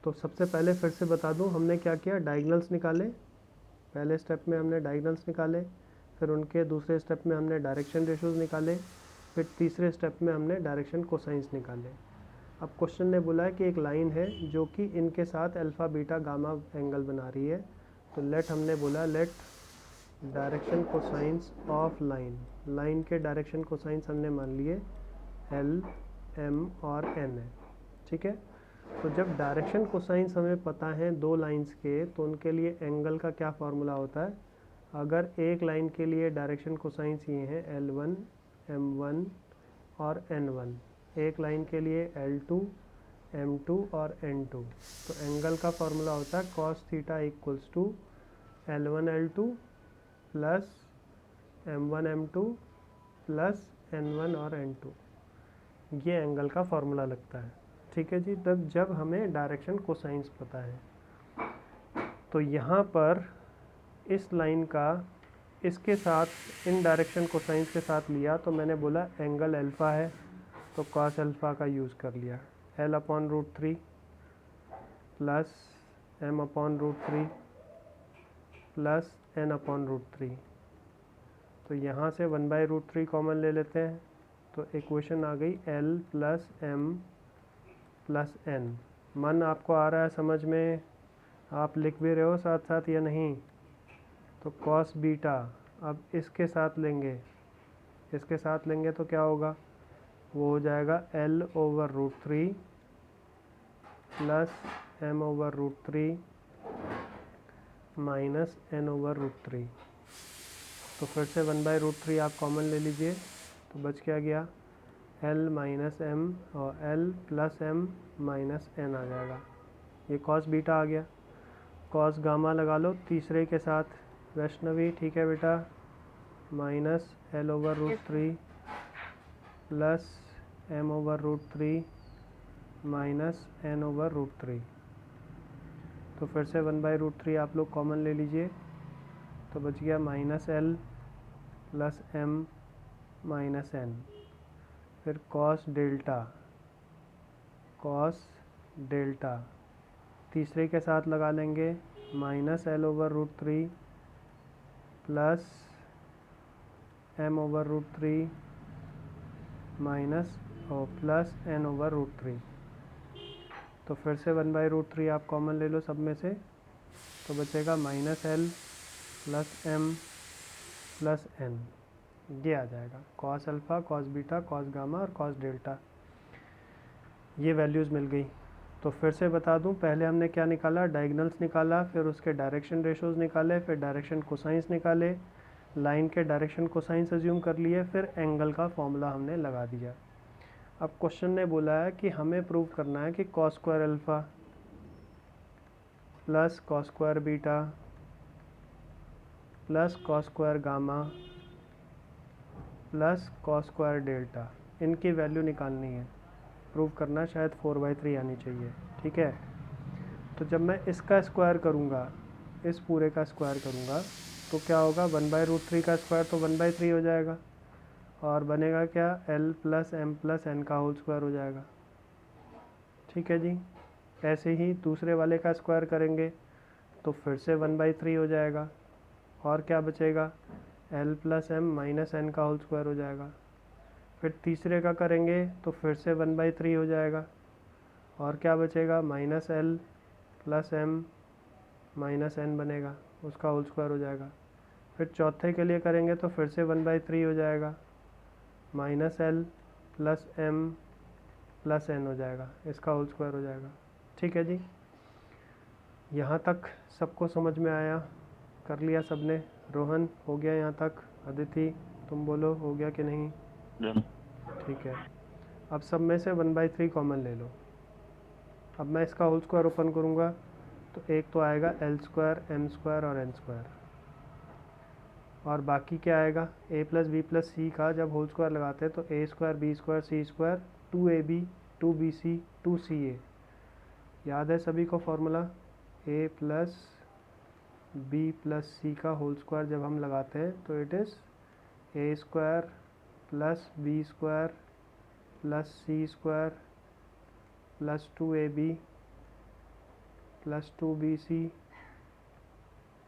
तो सबसे पहले फिर से बता दूं, हमने क्या किया, डायगोनल्स निकाले। पहले स्टेप में हमने डायगोनल्स निकाले, फिर उनके दूसरे स्टेप में हमने डायरेक्शन रेशोज़ निकाले, फिर तीसरे स्टेप में हमने डायरेक्शन कोसाइंस निकाले। अब क्वेश्चन ने बोला है कि एक लाइन है जो कि इनके साथ अल्फ़ा बीटा गामा एंगल बना रही है, तो लेट हमने बोला let direction cosines of line, line के डायरेक्शन कोसाइंस हमने मान लिए L, M और N है। ठीक है, तो जब डायरेक्शन कोसाइंस हमें पता है दो लाइंस के, तो उनके लिए एंगल का क्या फार्मूला होता है। अगर एक लाइन के लिए डायरेक्शन कोसाइंस ये है L1, M1 और N1, एक लाइन के लिए L2, M2 और N2, तो एंगल का फार्मूला होता है cos theta equals to L1 L2 plus M1 M2 plus N1 और N2, ये एंगल का फार्मूला लगता है। ठीक है जी, तब जब हमें डायरेक्शन कोसाइंस पता है, तो यहाँ पर इस लाइन का इसके साथ इन डायरेक्शन कोसाइंस के साथ लिया, तो मैंने बोला एंगल अल्फ़ा है तो cos अल्फ़ा का यूज़ कर लिया, L/√3 plus M/√3 plus N/√3। तो यहाँ से 1/√3 कॉमन ले लेते हैं, तो इक्वेशन आ गई L plus M plus N। मन आपको आ रहा है समझ में? आप लिख भी रहे हो साथ साथ या नहीं? तो cos बीटा अब इसके साथ लेंगे, इसके साथ लेंगे तो क्या होगा, वो हो जाएगा L/√3 plus M/√3 minus N/√3। तो फिर से 1/√3 आप कॉमन ले लीजिए, तो बच क्या गया, L माइनस M और L plus M minus N आ जाएगा। ये cos बीटा आ गया। cos गामा लगा लो तीसरे के साथ, वैष्णवी ठीक है बेटा, minus L/√3 plus M/√3 minus N/√3। तो फिर से 1/√3 आप लोग कॉमन ले लीजिए, तो बच गया minus L plus M minus N। फिर cos डेल्टा तीसरे के साथ लगा लेंगे, minus L/√3 plus M/√3 minus और प्लस N/√3। तो फिर से 1/√3 आप कॉमन ले लो सब में से, तो बचेगा minus L plus M plus N, ये आ जाएगा cos alpha, cos beta, cos gamma और cos डेल्टा, ये वैल्यूज़ मिल गई। तो फिर से बता दूं, पहले हमने क्या निकाला, डायगोनल्स निकाला, फिर उसके डायरेक्शन रेशोज़ निकाले, फिर डायरेक्शन कोसाइंस निकाले, लाइन के डायरेक्शन कोसाइंस अज्यूम कर लिए, फिर एंगल का फॉर्मूला हमने लगा दिया। अब क्वेश्चन ने बोला है कि हमें प्रूव करना है कि cos square alpha plus cos square beta plus cos square gamma plus cos square delta, इनकी वैल्यू निकालनी है, प्रूव करना, शायद 4/3 आनी चाहिए। ठीक है, तो जब मैं इसका स्क्वायर करूँगा, इस पूरे का स्क्वायर करूँगा, तो क्या होगा, 1/√3 का स्क्वायर तो 1/3 हो जाएगा, और बनेगा क्या, L plus M plus N का होल स्क्वायर हो जाएगा। ठीक है जी, ऐसे ही दूसरे वाले का स्क्वायर करेंगे तो फिर से 1/3 हो जाएगा, और क्या बचेगा, L plus M minus N का होल स्क्वायर हो जाएगा। फिर तीसरे का करेंगे तो फिर से 1/3 हो जाएगा, और क्या बचेगा, minus L plus M minus N बनेगा, उसका होल स्क्वायर हो जाएगा। फिर चौथे के लिए करेंगे तो फिर से 1/3 हो जाएगा, minus L plus M plus N हो जाएगा, इसका होल स्क्वायर हो जाएगा। ठीक है जी, यहाँ तक सबको समझ में आया? कर लिया सबने? रोहन हो गया यहाँ तक? अदिति तुम बोलो हो गया कि नहीं? ठीक है, अब सब में से 1/3 कॉमन ले लो। अब मैं इसका होल स्क्वायर ओपन करूँगा तो एक तो आएगा एल स्क्वायर एम स्क्वायर और एन स्क्वायर, और बाकी क्या आएगा, A plus B plus C का जब होल स्क्वायर लगाते हैं तो A square B square C square 2ab 2bc 2ca। याद है सभी को formula, A plus B plus C का होल स्क्वायर जब हम लगाते हैं तो it is A square plus B square plus C square plus 2ab plus 2bc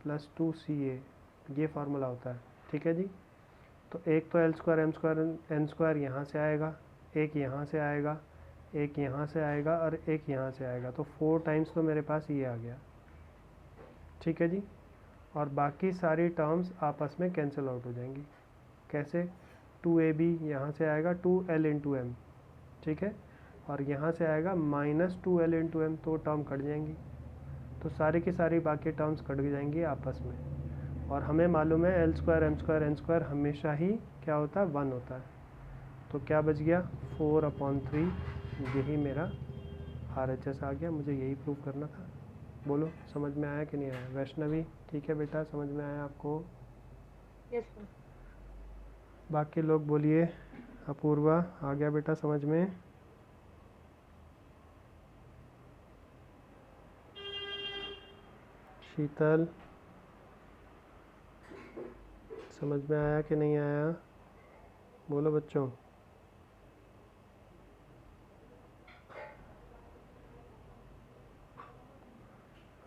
plus 2ca, ये फार्मूला होता है। ठीक है जी, तो एक तो L square M square N square यहाँ से आएगा, एक यहाँ से आएगा, एक यहाँ से आएगा और एक यहाँ से आएगा, तो 4 टाइम्स तो मेरे पास ये आ गया। ठीक है जी, और बाकी सारी टर्म्स आपस में कैंसिल आउट हो जाएंगी। कैसे, 2ab यहाँ से आएगा 2l इंटू एम, ठीक है, और यहाँ से आएगा माइनस 2l इंटू एम, तो टर्म कट जाएंगी, तो सारी की सारी बाकी टर्म्स कट जाएंगी आपस में। और हमें मालूम है L square M square N square हमेशा ही क्या होता है, 1 होता है। तो क्या बच गया, 4/3, यही मेरा RHS आ गया। मुझे यही प्रूव करना था। बोलो समझ में आया कि नहीं आया? वैष्णवी ठीक है बेटा, समझ में आया आपको? Yes sir. बाकी लोग बोलिए। अपूर्वा आ गया बेटा समझ में? शीतल समझ में आया कि नहीं आया? बोलो बच्चों।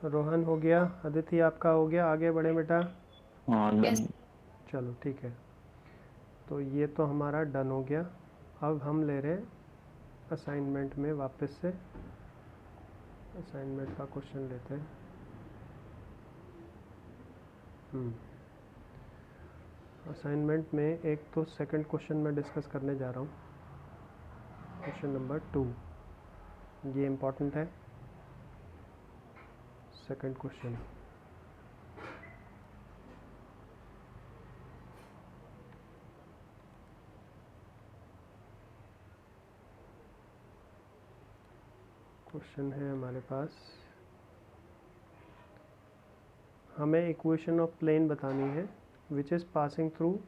रोहन हो गया, अदिति आपका हो गया, आगे बढ़े बेटा। यस चलो ठीक है, तो ये तो हमारा डन हो गया। अब हम ले रहे असाइनमेंट में वापस से, असाइनमेंट का क्वेश्चन लेते हैं। असाइनमेंट में एक तो सेकंड क्वेश्चन मैं डिस्कस करने जा रहा हूँ, क्वेश्चन नंबर 2, ये इम्पॉर्टेंट है। सेकंड क्वेश्चन, क्वेश्चन है हमारे पास, हमें इक्वेशन ऑफ प्लेन बतानी है which is passing through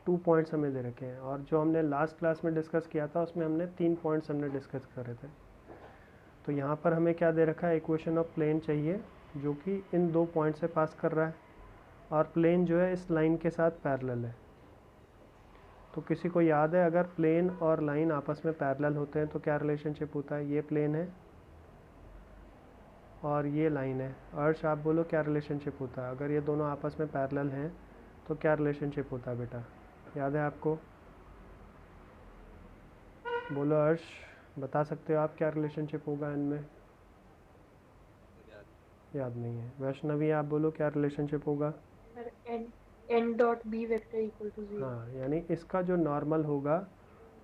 2 points हमें दे रखे हैं, और जो हमने लास्ट क्लास में डिस्कस किया था उसमें हमने 3 पॉइंट्स हमने डिस्कस करे थे। तो यहाँ पर हमें क्या दे रखा है, इक्वेशन ऑफ प्लेन चाहिए जो कि इन 2 पॉइंट से पास कर रहा है, और प्लेन जो है इस लाइन के साथ पैरेलल है। तो किसी को याद है अगर प्लेन और लाइन आपस में पैरेलल होते हैं तो क्या रिलेशनशिप होता है? ये प्लेन है और ये लाइन है। अर्श आप बोलो क्या रिलेशनशिप होता है अगर ये दोनों आपस में पैरेलल हैं, तो क्या रिलेशनशिप होता है बेटा? याद है आपको? बोलो अर्श, बता सकते हो आप क्या रिलेशनशिप होगा इनमें? याद नहीं है। वैष्णवी आप बोलो क्या रिलेशनशिप होगा? Sir n dot b vector equal to 0। हाँ, यानी इसका जो नॉर्मल होगा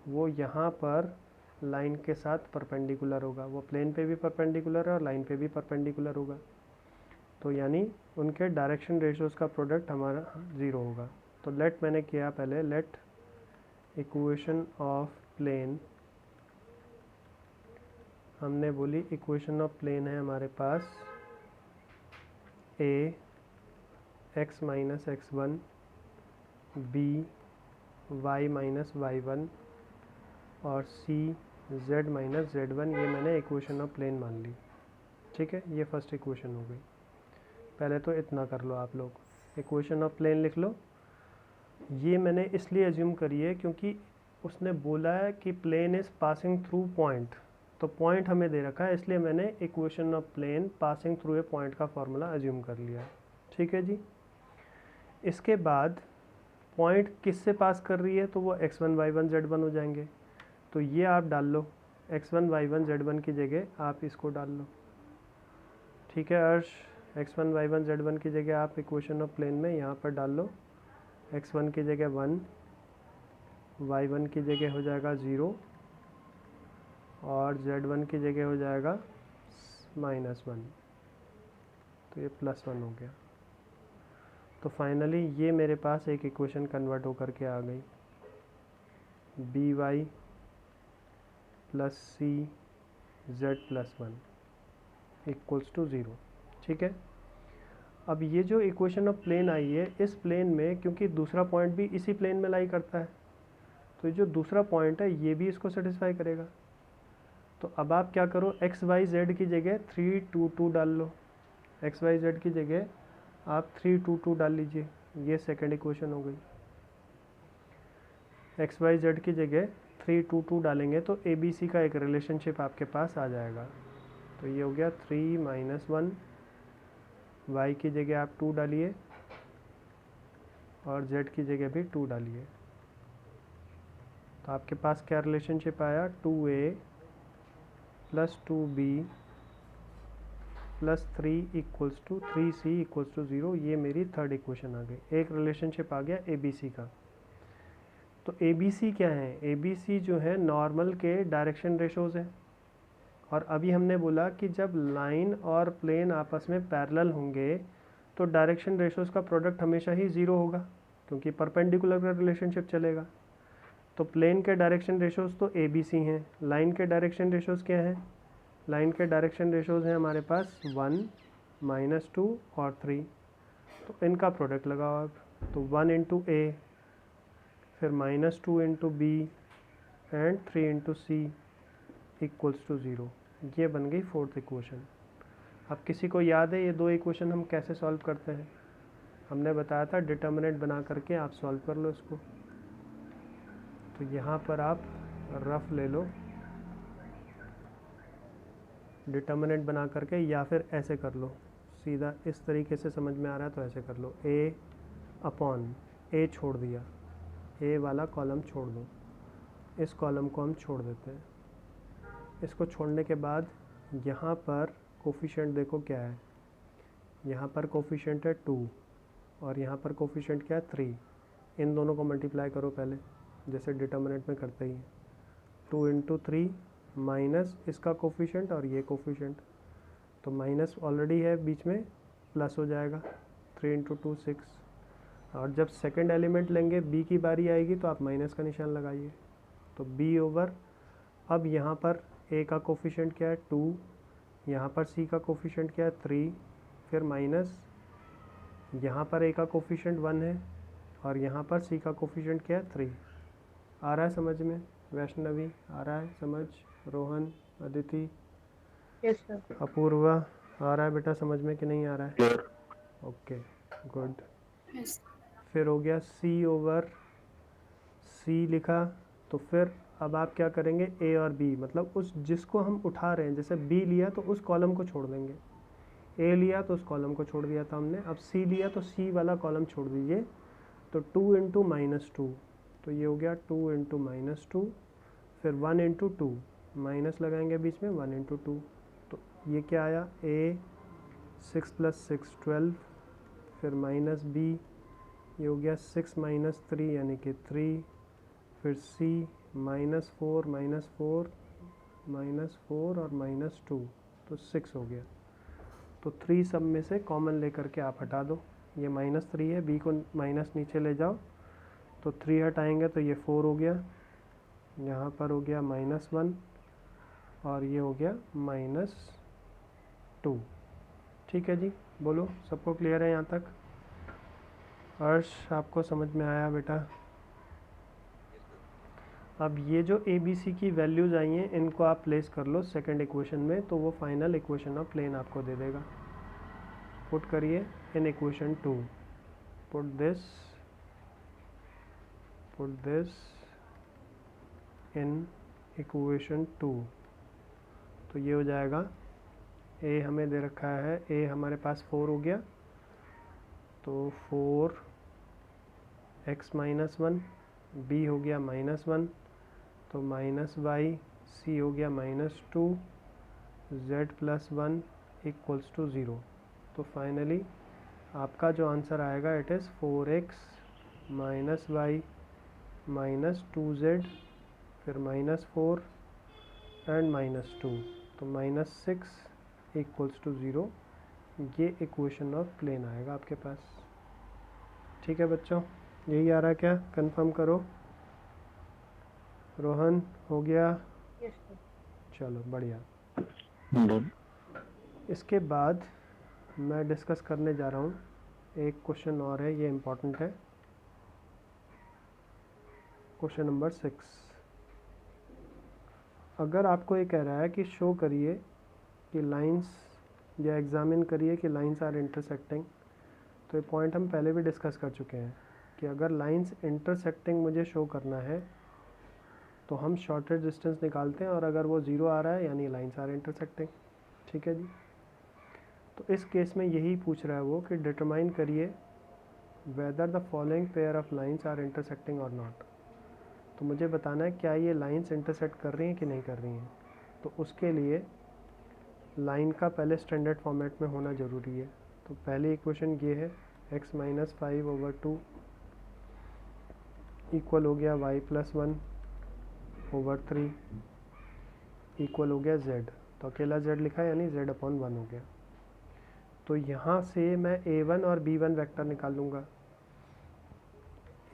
वो यहाँ पर लाइन के साथ परपेंडिकुलर होगा, वो प्लेन पे भी परपेंडिकुलर है और लाइन पे भी परपेंडिकुलर होगा, तो यानी उनके डायरेक्शन रेशियोज का प्रोडक्ट हमारा 0 होगा। तो लेट मैंने किया पहले, लेट इक्वेशन ऑफ प्लेन, हमने बोली इक्वेशन ऑफ प्लेन है हमारे पास a x minus x1 b y minus y1 और c z माइनस z1, ये मैंने इक्वेशन ऑफ प्लेन मान ली। ठीक है, ये फर्स्ट इक्वेशन हो गई। पहले तो इतना कर लो आप लोग, इक्वेशन ऑफ प्लेन लिख लो। ये मैंने इसलिए एज्यूम करी है क्योंकि उसने बोला है कि plane is passing through point, तो पॉइंट हमें दे रखा है, इसलिए मैंने equation of plane passing through a point का फॉर्मूला एज्यूम कर लिया। ठीक है जी, इसके बाद पॉइंट किससे पास कर रही है, तो वो x1 y1 z1 हो जाएंगे। तो ये आप डाल लो, x1 y1 z1 की जगह आप इसको डाल लो। ठीक है अर्श, x1 y1 z1 की जगह आप इक्वेशन ऑफ प्लेन में यहाँ पर डाल लो, x1 की जगह 1, y1 की जगह हो जाएगा 0 और z1 की जगह हो जाएगा -1, तो ये +1 हो गया। तो फाइनली ये मेरे पास एक इक्वेशन कन्वर्ट होकर के आ गई, by + c z + 1 = 0। ठीक है, अब ये जो इक्वेशन ऑफ प्लेन आई है, इस प्लेन में क्योंकि दूसरा पॉइंट भी इसी प्लेन में लाई करता है, तो ये जो दूसरा पॉइंट है ये भी इसको सेटिस्फाई करेगा। तो अब आप क्या करो, एक्स वाई जेड की जगह 3 2 2 डाल लो, एक्स वाई जेड की जगह आप 3 2 2 डाल लीजिए, ये सेकंड इक्वेशन हो गई। एक्स वाई जेड की जगह 3 2 2 डालेंगे तो ए बी सी का एक रिलेशनशिप आपके पास आ जाएगा। तो ये हो गया 3 - 1, वाई की जगह आप 2 डालिए और जेड की जगह भी 2 डालिए। तो आपके पास क्या रिलेशनशिप आया, 2a + 2b + 3 = 3c = 0। ये मेरी थर्ड इक्वेशन आ गई, एक रिलेशनशिप आ गया ए बी सी का। तो ए बी सी क्या है, ए बी सी जो है नॉर्मल के डायरेक्शन रेशोज़ है। और अभी हमने बोला कि जब लाइन और प्लेन आपस में पैरेलल होंगे तो डायरेक्शन रेशोज़ का प्रोडक्ट हमेशा ही 0 होगा, क्योंकि परपेंडिकुलर का रिलेशनशिप चलेगा। तो प्लेन के डायरेक्शन रेशोज़ तो ए बी सी हैं, लाइन के डायरेक्शन रेशोज़ क्या हैं, लाइन के डायरेक्शन रेशोज़ हैं हमारे पास 1 -2 और 3। तो इनका प्रोडक्ट लगाओ आप, तो 1 × a, फिर -2 × b एंड 3 × c = 0। ये बन गई फोर्थ इक्वेशन। अब किसी को याद है ये दो इक्वेशन हम कैसे सॉल्व करते हैं, हमने बताया था डिटर्मिनेंट बना करके आप सॉल्व कर लो इसको। तो यहाँ पर आप रफ ले लो डिटर्मिनेंट बना करके, या फिर ऐसे कर लो, सीधा इस तरीके से समझ में आ रहा है तो ऐसे कर लो, a छोड़ दिया, a वाला कॉलम छोड़ दो, इस कॉलम को हम छोड़ देते हैं। इसको छोड़ने के बाद यहाँ पर कोफिशिएंट देखो क्या है, यहाँ पर कोफिशिएंट है 2 और यहाँ पर कोफिशिएंट क्या है 3। इन दोनों को मल्टीप्लाई करो पहले, जैसे डिटर्मिनेंट में करते ही, 2 × 3 माइनस इसका कोफिशिएंट और ये कोफिशिएंट, तो माइनस ऑलरेडी है बीच में, प्लस हो जाएगा 3 × 2 6। और जब सेकंड एलिमेंट लेंगे b की बारी आएगी तो आप माइनस का निशान लगाइए, तो b/, अब यहाँ पर a का कोफिशिएंट क्या है 2, यहाँ पर c का कोफिशिएंट क्या है 3, फिर माइनस यहाँ पर a का कोफिशिएंट 1 है और यहाँ पर c का कोफिशिएंट क्या है 3। आ रहा है समझ में वैष्णवी, आ रहा है समझ, रोहन, अदिति, यस सर। अपूर्वा, आ रहा है बेटा समझ में कि नहीं आ रहा है? Okay good. फिर हो गया c/c लिखा, तो फिर अब आप क्या करेंगे, a और b, मतलब उस जिसको हम उठा रहे हैं, जैसे b लिया तो उस कॉलम को छोड़ देंगे, a लिया तो उस कॉलम को छोड़ दिया था हमने, अब c लिया तो c वाला कॉलम छोड़ दीजिए, तो 2 × -2, तो ये हो गया 2 × -2, फिर 1 × 2, माइनस लगाएंगे बीच में 1 × 2, तो ये क्या आया, a 6 + 6 12, फिर माइनस b, ये हो गया 6 - 3 यानी कि 3, फिर c -4 -4 -4 और -2, तो 6 हो गया। तो 3 सब में से कॉमन लेकर के आप हटा दो, ये -3 है, b को माइनस नीचे ले जाओ, तो 3 हटाएंगे तो ये 4 हो गया, यहाँ पर हो गया -1 और ये हो गया -2। ठीक है जी, बोलो सबको क्लियर है यहाँ तक? अर्श आपको समझ में आया बेटा? अब ये जो ए बी सी की वैल्यूज़ आई हैं इनको आप प्लेस कर लो सेकंड इक्वेशन में, तो वो फाइनल इक्वेशन ऑफ प्लेन आपको दे देगा। पुट करिए in equation 2, put this in equation 2, तो ये हो जाएगा, a हमें दे रखा है, a हमारे पास 4 हो गया, तो 4 x माइनस वन, बी हो गया माइनस वन, तो माइनस वाई, सी हो गया minus two, z plus one equals to zero. तो फाइनली आपका जो आंसर आएगा it is 4x minus Y minus 2z, फिर माइनस 4 एंड माइनस 2, तो माइनस 6 इक्वल्स टू ज़ीरो। ये इक्वेशन ऑफ प्लेन आएगा आपके पास। ठीक है बच्चों, यही आ रहा है क्या? कंफर्म करो। रोहन हो गया? Yes sir. चलो बढ़िया। डन। इसके बाद मैं डिस्कस करने जा रहा हूँ एक क्वेश्चन और है, ये इम्पोर्टेंट है। Question number 6। अगर आपको ये कह रहा है कि शो करिए कि लाइंस, या एग्जामिन करिए कि लाइंस आर इंटरसेक्टिंग, तो ये पॉइंट हम पहले भी डिस्कस कर चुके हैं कि अगर लाइंस इंटरसेक्टिंग मुझे शो करना है तो हम शॉर्टेस्ट डिस्टेंस निकालते हैं, और अगर वो ज़ीरो आ रहा है यानी लाइंस आर इंटरसेक्टिंग। ठीक है जी। तो इस केस में यही पूछ रहा है वो कि डिटरमाइन करिए whether the following pair of lines are intersecting और नॉट। तो मुझे बताना है क्या ये लाइंस इंटरसेक्ट कर रही हैं कि नहीं कर रही हैं। तो उसके लिए लाइन का पहले स्टैंडर्ड फॉर्मेट में होना ज़रूरी है। तो पहली इक्वेशन ये है, x माइनस 5/2 इक्वल हो गया y प्लस 1/3 इक्वल हो गया z। तो अकेला z लिखा यानी z/1 हो गया। तो यहाँ से मैं a1 और b1 वेक्टर निकाल लूँगा।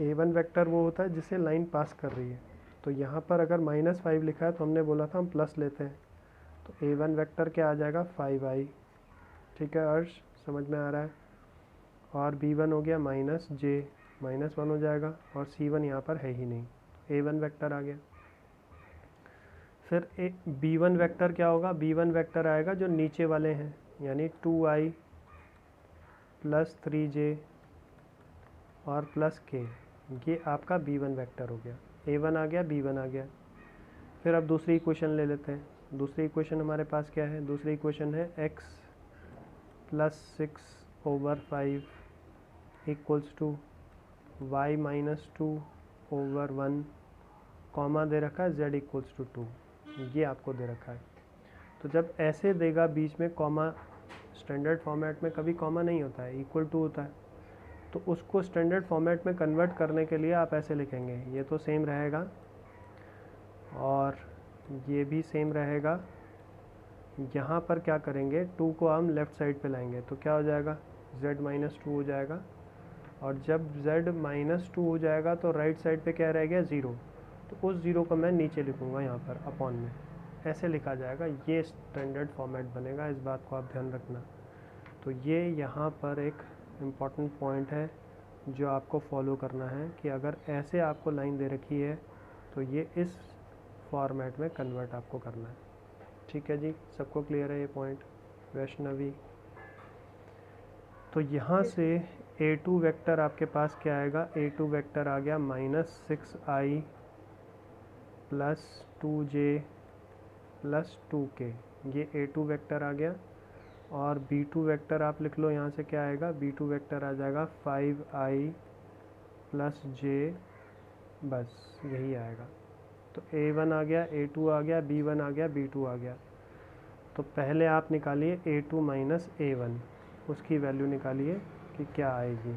a1 वेक्टर वो होता है जिसे लाइन पास कर रही है। तो यहाँ पर अगर -5 लिखा है तो हमने बोला था हम प्लस लेते हैं, तो a1 वेक्टर क्या आ जाएगा 5i। ठीक है अर्श, समझ में आ रहा है। और b1 हो गया -j, -1 हो जाएगा, और c1 यहाँ पर है ही नहीं, a1 वेक्टर आ गया। फिर b1 वेक्टर क्या होगा? b1 वेक्टर आएगा जो नीचे वाले हैं, यानी 2i प्लस 3j और प्लस k, ये आपका b1 वेक्टर हो गया। a1 आ गया, b1 आ गया। फिर अब दूसरी इक्वेशन ले लेते हैं। दूसरी इक्वेशन हमारे पास क्या है? दूसरी इक्वेशन है x plus 6/5 equals to y minus 2/1, comma दे रखा है z इक्वल्स टू 2, ये आपको दे रखा है। तो जब ऐसे देगा बीच में कॉमा, स्टैंडर्ड फॉर्मेट में कभी कॉमा नहीं होता है, इक्वल टू होता है, तो उसको स्टैंडर्ड फॉर्मेट में कन्वर्ट करने के लिए आप ऐसे लिखेंगे, ये तो सेम रहेगा और ये भी सेम रहेगा। यहाँ पर क्या करेंगे, 2 को हम लेफ़्ट साइड पे लाएंगे तो क्या हो जाएगा, z माइनस 2 हो जाएगा। और जब z माइनस 2 हो जाएगा तो राइट साइड पे क्या रह गया, 0। तो उस 0 को मैं नीचे लिखूँगा यहाँ पर अपॉन में, ऐसे लिखा जाएगा। ये स्टैंडर्ड फॉर्मेट बनेगा, इस बात को आप ध्यान रखना। तो ये यहाँ पर एक इम्पॉर्टेंट पॉइंट है जो आपको फॉलो करना है कि अगर ऐसे आपको लाइन दे रखी है तो ये इस फॉर्मेट में कन्वर्ट आपको करना है। ठीक है जी, सबको क्लियर है ये पॉइंट? वैष्णवी, तो यहाँ Yes, से a2 वेक्टर आपके पास क्या आएगा? a2 वेक्टर आ गया -6i plus 2j plus 2k, ये a2 वेक्टर आ गया। और b2 वेक्टर आप लिख लो, यहाँ से क्या आएगा, b2 वेक्टर आ जाएगा 5i प्लस j, बस यही आएगा। तो a1 आ गया, a2 आ गया, b1 आ गया, b2 आ गया। तो पहले आप निकालिए a2 माइनस a1, उसकी वैल्यू निकालिए कि क्या आएगी।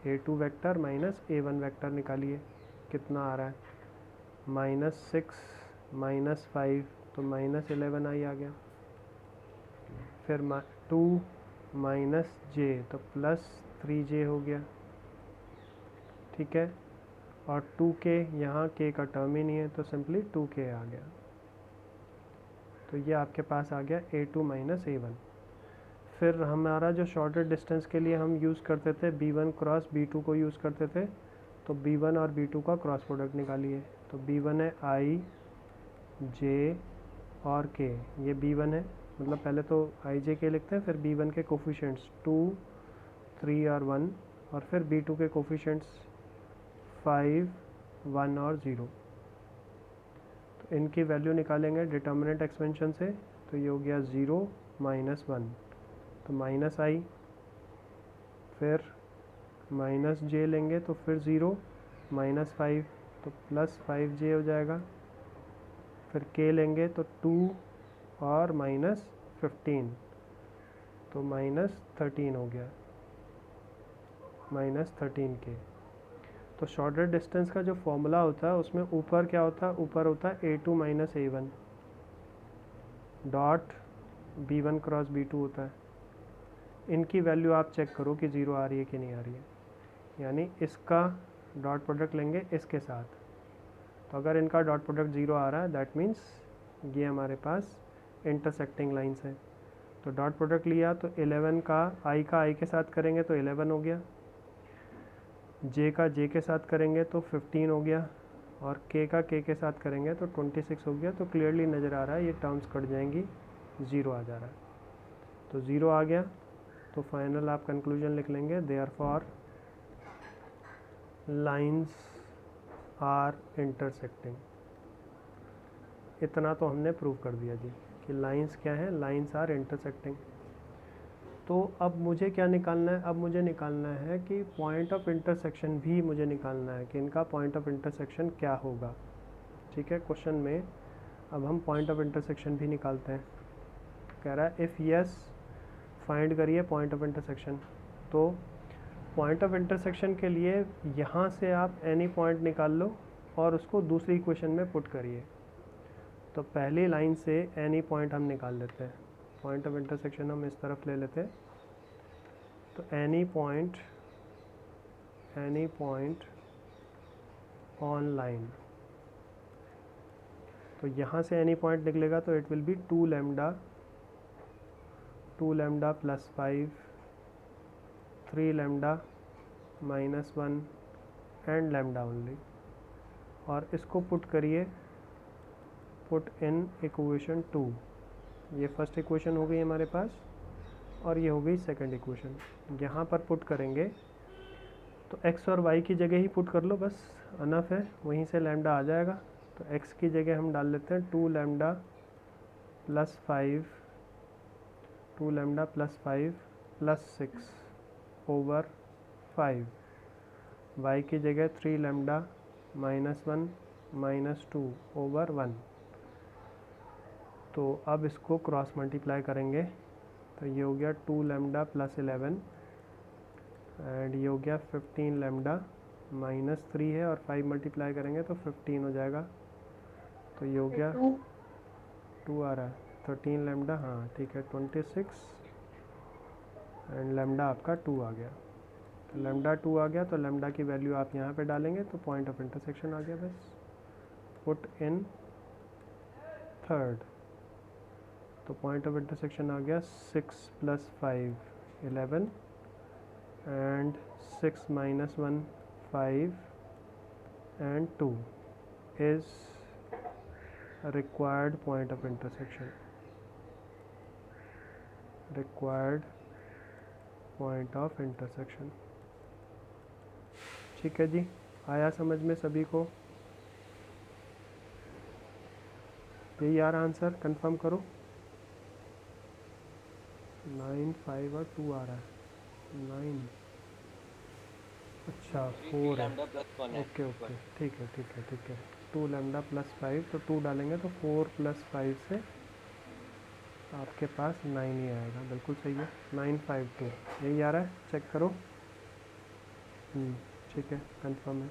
a2 vector minus a1 vector निकालिए, कितना आ रहा है, -6 -5, तो -11i आ गया। फिर 2 माइनस j, तो प्लस 3j हो गया। ठीक है, और 2k, यहाँ k का टर्म ही नहीं है तो सिंपली 2k आ गया। तो ये आपके पास आ गया a2 माइनस a1। फिर हमारा जो शॉर्टर डिस्टेंस के लिए हम यूज़ करते थे b1 क्रॉस b2 को यूज़ करते थे, तो b1 और b2 का क्रॉस प्रोडक्ट निकालिए। तो b1 है i j और k, ये b1 है, मतलब पहले तो i j k लिखते हैं, फिर b1 के कोफिशिएंट्स 2 3 और 1, और फिर b2 के कोफिशिएंट्स 5 1 और 0। तो इनकी वैल्यू निकालेंगे डिटर्मिनेंट एक्सपेंशन से, तो ये हो गया 0 -1, तो -i, फिर माइनस जे लेंगे तो फिर 0, -5 तो +5j हो जाएगा। फिर k लेंगे तो 2 और -15 तो -13 हो गया, -13k। तो शॉर्टर डिस्टेंस का जो फॉर्मूला होता है उसमें ऊपर क्या होता है, ऊपर होता है a2 - a1 dot b1 cross b2 होता है। इनकी वैल्यू आप चेक करो कि 0 आ रही है कि नहीं आ रही है, यानी इसका डॉट प्रोडक्ट लेंगे इसके साथ, तो अगर इनका डॉट प्रोडक्ट 0 आ रहा है दैट मीन्स ये हमारे पास इंटरसेक्टिंग लाइंस है। तो डॉट प्रोडक्ट लिया तो 11 का i के साथ करेंगे तो 11 हो गया, j का j के साथ करेंगे तो 15 हो गया, और k का k के साथ करेंगे तो 26 हो गया। तो क्लियरली नज़र आ रहा है ये टर्म्स कट जाएंगी, 0 आ जा रहा है। तो 0 आ गया तो फाइनल आप कंक्लूजन लिख लेंगे, देयरफॉर लाइंस आर इंटरसेक्टिंग। इतना तो हमने प्रूव कर दिया जी कि लाइंस क्या है, लाइंस आर इंटरसेक्टिंग। तो अब मुझे क्या निकालना है, अब मुझे निकालना है कि पॉइंट ऑफ इंटरसेक्शन भी मुझे निकालना है कि इनका पॉइंट ऑफ इंटरसेक्शन क्या होगा। ठीक है, क्वेश्चन में अब हम पॉइंट ऑफ इंटरसेक्शन भी निकालते हैं। कह रहा है इफ़ यस फाइंड करिए पॉइंट ऑफ इंटरसेक्शन। तो पॉइंट ऑफ इंटरसेक्शन के लिए यहाँ से आप एनी पॉइंट निकाल लो और उसको दूसरी इक्वेशन में पुट करिए। तो पहली लाइन से एनी पॉइंट हम निकाल लेते हैं, पॉइंट ऑफ इंटरसेक्शन हम इस तरफ ले लेते हैं। तो एनी पॉइंट ऑन लाइन, तो यहाँ से एनी पॉइंट निकलेगा तो it will be 2 lambda +5, 3 lambda -1 and lambda only. और इसको पुट करिए, पुट इन इक्वेशन 2। ये फर्स्ट इक्वेशन हो गई हमारे पास और ये हो गई सेकंड इक्वेशन। यहाँ पर पुट करेंगे तो x और y की जगह ही पुट कर लो, बस अनफ है, वहीं से लैम्डा आ जाएगा। तो x की जगह हम डाल लेते हैं 2 लैम्डा +5 +6 ओवर 5, y की जगह 3 लैम्डा -1 -2 ओवर 1। तो अब इसको क्रॉस मल्टीप्लाई करेंगे तो ये हो गया 2 लैम्डा +11 एंड ये हो गया 15 लैम्डा -3 है और 5 मल्टीप्लाई करेंगे तो 15 हो जाएगा। तो ये हो गया 2 आ रहा है, 13 लैम्डा, हाँ ठीक है 26 एंड लैम्डा आपका 2 आ गया। तो लैम्डा 2 आ गया तो लैम्डा की वैल्यू आप यहाँ पे डालेंगे तो पॉइंट ऑफ इंटरसेक्शन आ गया। बस पुट इन थर्ड, तो पॉइंट ऑफ इंटरसेक्शन आ गया 6 + 5 11 and 6 - 1 5 and 2 is required point of intersection, required point of intersection। ठीक है जी, आया समझ में सभी को? यही आ रहा आंसर, कंफर्म करो। 9 5 और 2 आ रहा है, 9 अच्छा 4 है, ओके ओके ठीक है 2 लैम्डा +5 तो 2 डालेंगे तो 4 + 5 से आपके पास 9 ही आएगा, बिल्कुल सही है 952 यही आ रहा है, चेक करो। ठीक है, कंफर्म है।